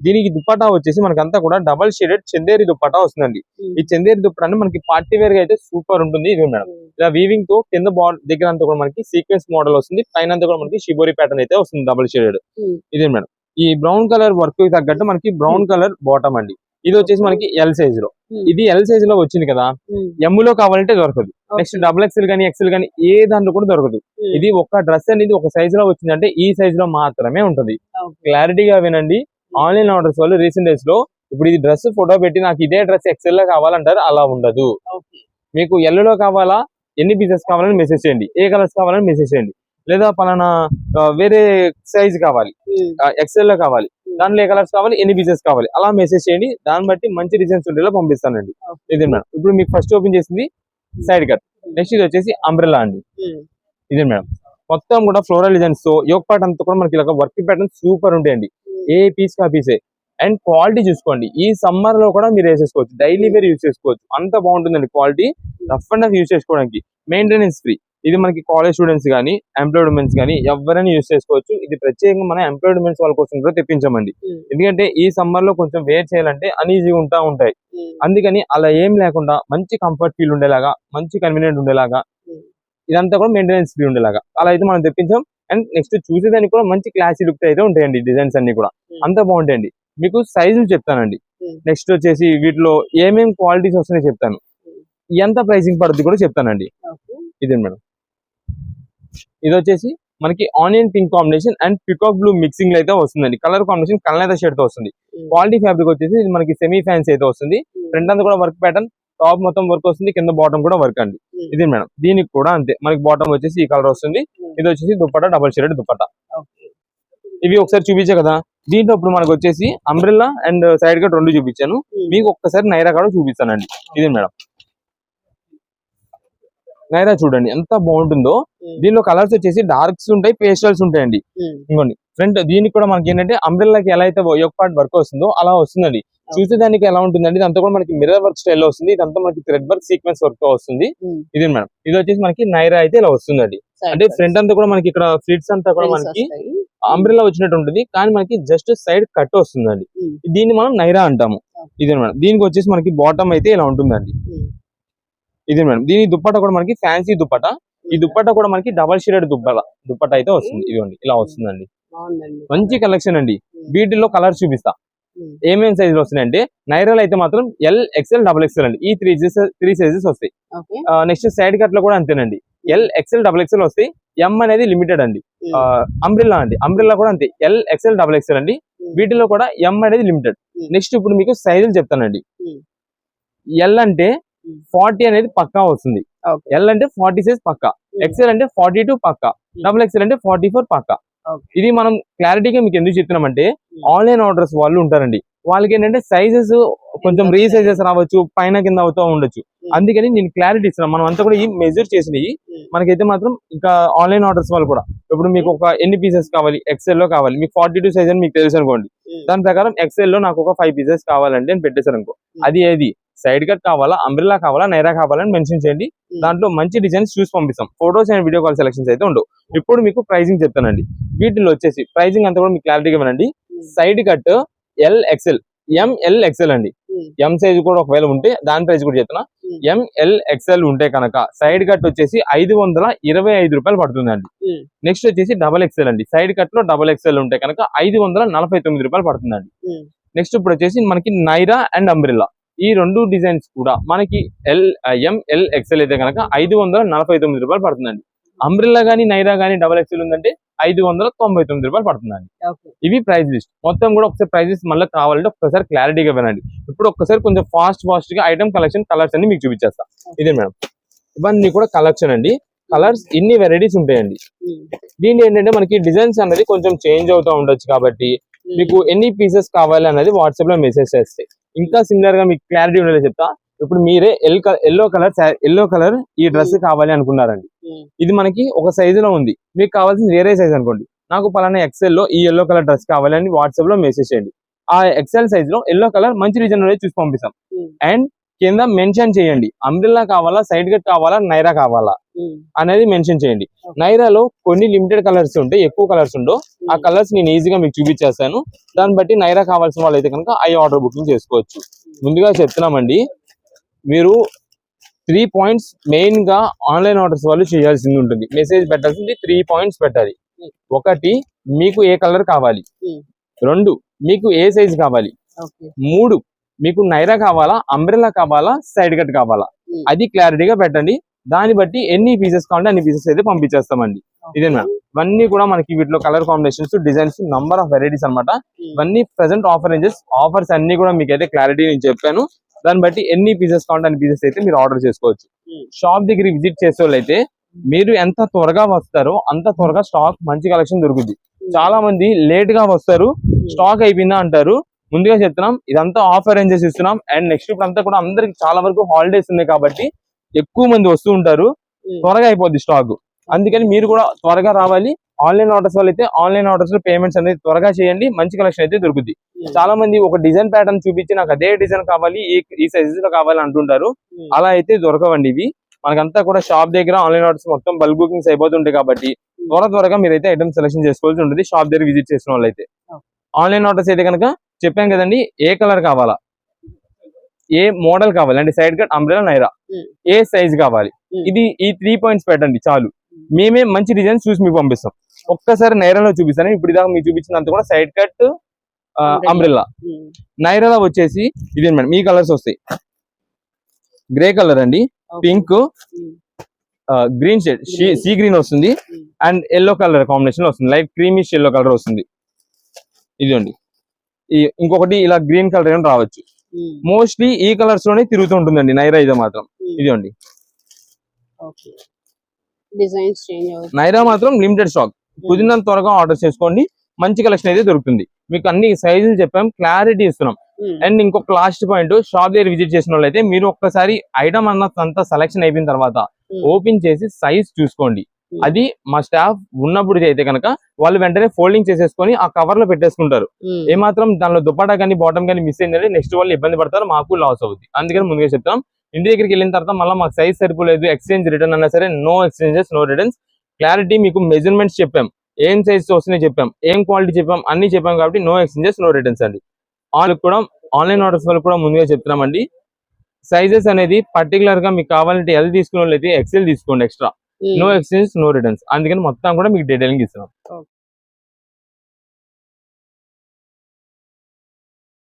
దీనికి దుప్పటా వచ్చేసి మనకంతా కూడా డబల్ షేడెడ్ చందేరి దుప్పటా వస్తుందండి. ఈ చందేరి దుప్పటా మనకి పార్టీ వేర్ గా అయితే సూపర్ ఉంటుంది. ఇది మేడం, ఇలా వీవింగ్ తో కింద దగ్గర అంతా కూడా మనకి సీక్వెన్స్ మోడల్ వస్తుంది, పైన అంతా కూడా మనకి షిబోరి ప్యాటర్న్ అయితే వస్తుంది డబల్ షేడెడ్. ఇదే మేడం, ఈ బ్రౌన్ కలర్ వర్క్ కి తగ్గట్టు మనకి బ్రౌన్ కలర్ బాటమ్ అండి. ఇది వచ్చేసి మనకి ఎల్ సైజ్ లో, ఇది ఎల్ సైజ్ లో వచ్చింది కదా, ఎమ్ లో కావాలంటే దొరకదు. నెక్స్ట్ డబుల్ ఎక్స్ఎల్ కానీ ఎక్స్ఎల్ కానీ ఏ దాంట్లో కూడా దొరకదు. ఇది ఒక డ్రెస్ అనేది ఒక సైజ్ లో వచ్చిందంటే ఈ సైజ్ లో మాత్రమే ఉంటుంది. క్లారిటీగా వినండి. ఆన్లైన్ ఆర్డర్స్ వాళ్ళు రీసెంట్ డేస్ లో ఇప్పుడు ఇది డ్రెస్ ఫోటో పెట్టి నాకు ఇదే డ్రెస్ ఎక్స్ఎల్ లో కావాలంటారు, అలా ఉండదు. మీకు ఎల్ లో కావాలా, ఎన్ని పీసెస్ కావాలని మెసేజ్ చేయండి, ఏ కలర్స్ కావాలని మెసేజ్ చేయండి, లేదా పలానా వేరే సైజ్ కావాలి, ఎక్స్ఎల్ లో కావాలి, దాంట్లో ఏ కలర్స్ కావాలి, ఎన్ని పీసెస్ కావాలి, అలా మెసేజ్ చేయండి. దాన్ని బట్టి మంచి డిజైన్స్ ఉండేలా పంపిస్తానండి. ఇదే మేడం, ఇప్పుడు మీకు ఫస్ట్ ఓపెన్ చేసింది సైడ్ కట్, నెక్స్ట్ ఇది వచ్చేసి అంబ్రెల్లా అండి. ఇదే మేడం, మొత్తం కూడా ఫ్లోరల్ డిజైన్స్ తో యోగ్ పార్ట్ అంతా కూడా మనకి ఇలా వర్క్ ప్యాటర్న్ సూపర్ ఉంటాయండి. ఏ పీస్ కా పీసే. అండ్ క్వాలిటీ చూసుకోండి, ఈ సమ్మర్ లో కూడా మీరు వేసేసుకోవచ్చు, డైలీ వేర్ యూస్ చేసుకోవచ్చు, అంత బాగుంటుందండి quality. Rough and rough use చేసుకోవడానికి మెయింటెనెన్స్ ఫ్రీ. ఇది మనకి కాలేజ్ స్టూడెంట్స్ కానీ ఎంప్లాయిడ్ ఉమెన్స్ కానీ ఎవరైనా యూస్ చేసుకోవచ్చు. ఇది ప్రత్యేకంగా మన ఎంప్లాయిడ్ ఉమెన్స్ వాళ్ళ కోసం కూడా తెప్పించామండి. ఎందుకంటే ఈ సమ్మర్ లో కొంచెం వేర్ చేయాలంటే అన్ఈజీగా ఉంటాయి. అందుకని అలా ఏం లేకుండా మంచి కంఫర్ట్ ఫీల్ ఉండేలాగా, మంచి కన్వీనియంట్ ఉండేలాగా, ఇదంతా కూడా మెయింటెనెన్స్ ఫ్రీ ఉండేలాగా అలా అయితే మనం తెప్పించాం. అండ్ నెక్స్ట్ చూసేదానికి కూడా మంచి క్లాసీ లుక్ అయితే ఉంటాయండి. డిజైన్స్ అన్ని కూడా అంత బాగుంటాయండి. మీకు సైజులు చెప్తానండి. నెక్స్ట్ వచ్చేసి వీటిలో ఏమేమి క్వాలిటీస్ వస్తున్నాయో చెప్తాను, ఎంత ప్రైసింగ్ పడుతుంది కూడా చెప్తానండి. ఇదే మేడం, ఇది వచ్చేసి మనకి onion pink combination and peacock blue mixing లో అయితే వస్తుందండి. కలర్ కాంబినేషన్ కల్నేత షేడ్ తో వస్తుంది. క్వాలిటీ ఫ్యాబ్రిక్ వచ్చేసి ఇది మనకి సెమీ ఫ్యాన్సీ అయితే వస్తుంది. ఫ్రంట్ అంతా కూడా వర్క్ ప్యాటర్న్, టాప్ మొత్తం వర్క్ వస్తుంది, కింద బాటమ్ కూడా వర్క్ అండి. ఇది మేడం, దీనికి కూడా అంతే, మనకి బాటమ్ వచ్చేసి ఈ కలర్ వస్తుంది. ఇది వచ్చేసి దుపట్టా, డబల్ షేడెడ్ దుపట్టా. ఇవి ఒకసారి చూపించే కదా. దీంట్లో ఇప్పుడు మనకు వచ్చేసి అంబ్రెల్లా అండ్ సైడ్ కట్ రెండు చూపించాను, మీకు ఒక్కసారి నైరా కూడా చూపిస్తానండి. ఇది మేడం, నైరా చూడండి ఎంత బాగుంటుందో. దీనిలో కలర్స్ వచ్చేసి డార్క్స్ ఉంటాయి, పేస్టల్స్ ఉంటాయండి. ఇంకోండి ఫ్రంట్ దీనికి కూడా మనకి ఏంటంటే అంబ్రెల్లాకి ఎలా అయితే ఒక పార్ట్ వర్క్ వస్తుందో అలా వస్తుందండి. చూసేదానికి ఎలా ఉంటుందండి, ఇదంతా కూడా మనకి మిర్రర్ వర్క్ స్టైల్లో వస్తుంది. ఇదంతా మనకి థ్రెడ్ వర్క్ సీక్వెన్స్ వర్క్ తో వస్తుంది. ఇది మేడం, ఇది వచ్చేసి మనకి నైరా అయితే ఇలా వస్తుందండి. అంటే ఫ్రంట్ అంతా కూడా మనకి ఇక్కడ ఫ్లిట్స్ అంతా కూడా మనకి అంబ్రెల్లా వచ్చినట్టు ఉంటుంది, కానీ మనకి జస్ట్ సైడ్ కట్ వస్తుందండి. దీన్ని మనం నైరా అంటాము. ఇదే మేడం, దీనికి వచ్చేసి మనకి బాటమ్ అయితే ఇలా ఉంటుందండి. ఇది మేడం, దీని దుప్పట కూడా మనకి ఫ్యాన్సీ దుప్పట. ఈ దుప్పట కూడా మనకి డబల్ షేడెడ్ దుప్పట అయితే వస్తుంది. ఇదిగోండి ఇలా వస్తుందండి, మంచి కలెక్షన్ అండి. వీటిల్లో కలర్స్ చూపిస్తా ఏమేమి సైజులు వస్తున్నాయంటే, నైరాలో అయితే మాత్రం ఎల్, ఎక్స్ఎల్, డబల్ ఎక్స్ఎల్ అండి. ఈ త్రీ సైజెస్ వస్తాయి. నెక్స్ట్ సైడ్ కట్ లో కూడా అంతేనండి, ఎల్, ఎక్స్ఎల్, డబల్ ఎక్స్ఎల్ వస్తాయి. ఎం అనేది లిమిటెడ్ అండి. అంబ్రెల్లా అండి, అంబ్రెల్లా కూడా అంతే, ఎల్, ఎక్స్ఎల్, డబల్ ఎక్స్ఎల్ అండి. వీటిలో కూడా ఎం అనేది లిమిటెడ్. నెక్స్ట్ ఇప్పుడు మీకు సైజులు చెప్తానండి. ఎల్ అంటే 40 అనేది పక్కా వస్తుంది. ఎల్ అంటే 40 సైజ్ పక్కా, ఎక్స్ఎల్ అంటే 42 పక్కా, డబుల్ ఎక్స్ఎల్ అంటే 44 పక్కా. ఇది మనం క్లారిటీగా మీకు ఎందుకు చెప్తున్నామంటే, ఆన్లైన్ ఆర్డర్స్ వాళ్ళు ఉంటారండి, వాళ్ళకి ఏంటంటే సైజెస్ కొంచెం రీసైజెస్ రావచ్చు, పైన కింద అవుతూ ఉండొచ్చు. అందుకని నేను క్లారిటీ ఇస్తున్నాను. మనం అంతా కూడా ఈ మెజర్ చేసినవి మనకైతే మాత్రం ఇంకా ఆన్లైన్ ఆర్డర్స్ వాళ్ళు కూడా ఇప్పుడు మీకు ఒక ఎన్ని పీసెస్ కావాలి, ఎక్స్ఎల్ లో కావాలి, మీకు 42 సైజ్ అని మీకు తెలుసు అనుకోండి, దాని ప్రకారం ఎక్స్ఎల్ లో నాకు ఒక 5 పీసెస్ కావాలంటే అని పెట్టేశారు అనుకో, అది ఏది సైడ్ కట్ కావాలా, అంబ్రెల్లా కావాలా, నైరా కావాలని మెన్షన్ చేయండి. దాంట్లో మంచి డిజైన్స్ చూసి పంపిస్తాం. Photos and video call selections అయితే ఉండవు. ఇప్పుడు మీకు ప్రైజింగ్ చెప్తానండి. వీటిలో వచ్చేసి ప్రైజింగ్ అంతా కూడా మీకు క్లారిటీగా వినండి. సైడ్ కట్ ఎల్, ఎక్స్ఎల్, ఎం, ఎల్, ఎక్స్ఎల్ అండి. ఎం సైజ్ కూడా ఒకవేళ ఉంటే దాని ప్రైస్ కూడా చెప్తున్నా. ఎం, ఎల్, ఎక్స్ఎల్ ఉంటే కనుక సైడ్ కట్ వచ్చేసి 525 రూపాయలు పడుతుందండి. నెక్స్ట్ వచ్చేసి డబల్ ఎక్స్ఎల్ అండి. సైడ్ కట్ లో డబల్ ఎక్స్ఎల్ ఉంటే కనుక 549 రూపాయలు పడుతుందండి. నెక్స్ట్ ఇప్పుడు వచ్చేసి మనకి నైరా అండ్ అంబ్రెల్లా ఈ రెండు డిజైన్స్ కూడా మనకి ఎం, ఎల్, ఎక్స్ఎల్ అయితే కనుక 549 రూపాయలు పడుతుందండి. అంబ్రెల్లా గానీ నైరా గానీ డబల్ ఎక్స్ఎల్ ఉందంటే 599 రూపాయలు పడుతుందండి. ఇవి ప్రైస్ లిస్ట్ మొత్తం కూడా. ఒకసారి ప్రైజెస్ మళ్ళీ కావాలంటే ఒక్కసారి క్లారిటీగా వినండి. ఇప్పుడు ఒక్కసారి కొంచెం ఫాస్ట్ గా ఐటమ్ కలెక్షన్, కలర్స్ అన్ని మీకు చూపించేస్తా. ఇదే మేడం, ఇవన్నీ కూడా కలెక్షన్ అండి. కలర్స్ ఇన్ని వెరైటీస్ ఉంటాయండి. దీని ఏంటంటే మనకి డిజైన్స్ అనేది కొంచెం చేంజ్ అవుతూ ఉండొచ్చు, కాబట్టి మీకు ఎన్ని పీసెస్ కావాలి అనేది వాట్సాప్ లో మెసేజ్ చేస్తాయి. ఇంకా సిమిలర్ గా మీకు క్లారిటీ ఉండేది చెప్తా. ఇప్పుడు మీరే ఎల్లో కలర్ ఈ డ్రెస్ కావాలి అనుకున్నారండి, ఇది మనకి ఒక సైజు లో ఉంది, మీకు కావాల్సిన వేరే సైజ్ అనుకోండి, నాకు పలానా ఎక్స్ఎల్ లో ఈ ఎల్లో కలర్ డ్రెస్ కావాలి అని వాట్సాప్ లో మెసేజ్ చేయండి. ఆ ఎక్స్ఎల్ సైజ్ లో ఎల్లో కలర్ మంచి డిజైన్ అనేది చూసి పంపిస్తాం. అండ్ కింద మెన్షన్ చేయండి, అంబ్రెల్లా కావాలా, సైడ్ కట్ కావాలా, నైరా కావాలా అనేది మెన్షన్ చేయండి. నైరాలో కొన్ని లిమిటెడ్ కలర్స్ ఉంటాయి, ఎక్కువ కలర్స్ ఉండవు. ఆ కలర్స్ నేను ఈజీగా మీకు చూపించేస్తాను. దాన్ని బట్టి నైరా కావాల్సిన వాళ్ళు అయితే కనుక ఐ ఆర్డర్ బుకింగ్ చేసుకోవచ్చు. ముందుగా చెప్తున్నామండి, మీరు 3 పాయింట్స్ మెయిన్ గా ఆన్లైన్ ఆర్డర్స్ వాళ్ళు చేయాల్సింది ఉంటుంది. మెసేజ్ పెట్టాల్సింది 3 పాయింట్స్ పెట్టాలి. 1, మీకు ఏ కలర్ కావాలి, 2, మీకు ఏ సైజ్ కావాలి, 3, మీకు నైరా కావాలా, అంబ్రెల్లా కావాలా, సైడ్ కట్ కావాలా, అది క్లారిటీగా పెట్టండి. దాన్ని బట్టి ఎన్ని పీసెస్ కావాలంటే అన్ని పీసెస్ అయితే పంపించేస్తామండి. ఇదే మేడం, ఇవన్నీ కూడా మనకి వీటిలో colour combinations, designs, number of varieties అనమాట. ఇవన్నీ ప్రెసెంట్ ఆఫర్స్ అన్ని కూడా మీకు అయితే క్లారిటీ నేను చెప్పాను. దాన్ని బట్టి ఎన్ని పీసెస్ కావాలంటే అన్ని పీసెస్ అయితే మీరు ఆర్డర్ చేసుకోవచ్చు. షాప్ దగ్గర విజిట్ చేసే వాళ్ళు అయితే మీరు ఎంత త్వరగా వస్తారో అంత త్వరగా స్టాక్ మంచి కలెక్షన్ దొరుకుతుంది. చాలా మంది లేట్ గా వస్తారు, స్టాక్ అయిపోయిందా అంటారు. ముందుగా చెప్తున్నాం, ఇదంతా ఆఫర్ రేంజెస్ ఇస్తున్నాం. అండ్ నెక్స్ట్ ఇప్పుడు అంతా కూడా అందరికి చాలా వరకు హాలిడేస్ ఉన్నాయి కాబట్టి ఎక్కువ మంది వస్తూ ఉంటారు, త్వరగా అయిపోద్ది స్టాక్. అందుకని మీరు కూడా త్వరగా రావాలి. ఆన్లైన్ ఆర్డర్స్ వల్ల అయితే ఆన్లైన్ ఆర్డర్స్ లో పేమెంట్స్ అనేది త్వరగా చేయండి, మంచి కలెక్షన్ అయితే దొరుకుతుంది. చాలా మంది ఒక డిజైన్ ప్యాటర్న్ చూపించి నాకు అదే డిజైన్ కావాలి, ఈ సైజెస్ లో కావాలి అంటుంటారు. అలా అయితే దొరకవండి ఇవి. మనకంతా కూడా షాప్ దగ్గర ఆన్లైన్ ఆర్డర్స్ మొత్తం బల్క్ బుకింగ్స్ అయిపోతుంటాయి కాబట్టి త్వరగా మీరైతే ఐటమ్ సెలెక్షన్ చేసుకోవాల్సి ఉంటుంది షాప్ దగ్గర విజిట్ చేసిన వాళ్ళైతే. ఆన్లైన్ ఆర్డర్స్ అయితే కనుక చెప్పాం కదండి, ఏ కలర్ కావాలా, ఏ మోడల్ కావాలి అంటే సైడ్ కట్, అంబ్రెలా, నైరా, ఏ సైజ్ కావాలి, ఇది ఈ 3 పాయింట్స్ పెట్టండి చాలు. మేమే మంచి డిజైన్ చూసి మీకు పంపిస్తాం. ఒక్కసారి నైరాలో చూపిస్తాను. ఇప్పుడు ఇదాకా మీకు చూపించినంత కూడా సైడ్ కట్, అంబ్రెల్లా. నైరాలో వచ్చేసి ఇది మేడం, ఈ కలర్స్ వస్తాయి. గ్రే కలర్ అండి, pink, green shade, sea green వస్తుంది అండ్ ఎల్లో కలర్ కాంబినేషన్ వస్తుంది. లైట్ క్రీమిష్ ఎల్లో కలర్ వస్తుంది. ఇదండి. ఇంకొకటి ఇలా గ్రీన్ కలర్ ఏమైనా రావచ్చు. మోస్ట్లీ ఈ కలర్స్ లోనే తిరుగుతూ ఉంటుందండి నైరా. ఇది మాత్రం ఇదండి. నైరా మాత్రం లిమిటెడ్ స్టాక్, కుదిరినంత త్వరగా ఆర్డర్ చేసుకోండి, మంచి కలెక్షన్ అయితే దొరుకుతుంది. మీకు అన్ని సైజులు చెప్పాం, క్లారిటీ ఇస్తున్నాం. అండ్ ఇంకొక లాస్ట్ పాయింట్, షాప్ దగ్గర విజిట్ చేసిన వాళ్ళైతే మీరు ఒక్కసారి ఐటమ్ అంతా సెలెక్షన్ అయిపోయిన తర్వాత ఓపెన్ చేసి సైజ్ చూసుకోండి. అది మా స్టాఫ్ ఉన్నప్పుడు అయితే కనుక వాళ్ళు వెంటనే ఫోల్డింగ్ చేసేసుకొని ఆ కవర్ లో పెట్టేసుకుంటారు. ఏమాత్రం దానిలో దుపట్టా కానీ బాటమ్ కానీ మిస్ అయిందంటే నెక్స్ట్ వాళ్ళు ఇబ్బంది పడతారు, మాకు లాస్ అవుతుంది. అందుకని ముందుగా చెప్తాం. ఇంటి దగ్గరికి వెళ్ళిన తర్వాత మళ్ళీ మాకు సైజ్ సరిపోలేదు, ఎక్స్చేంజ్ రిటర్న్ అన్నా సరే no exchanges, no returns. Clarity మీకు మెజర్మెంట్స్ చెప్పాం, ఏం సైజ్ వస్తున్నాయి చెప్పాం, ఏం క్వాలిటీ చెప్పాం, అన్ని చెప్పాం కాబట్టి నో ఎక్స్చేంజెస్, నో రిటర్న్స్ అండి. వాళ్ళకి కూడా ఆన్లైన్ ఆర్డర్స్ వాళ్ళు కూడా ముందుగా చెప్తున్నామండి. సైజెస్ అనేది పర్టికులర్ గా మీకు కావాలంటే ఎల్ తీసుకున్న వాళ్ళైతే ఎక్సెల్ తీసుకోండి extra. No exchanges, no returns. అందుకని మొత్తం కూడా మీకు డీటెయిలింగ్ ఇస్తున్నాం.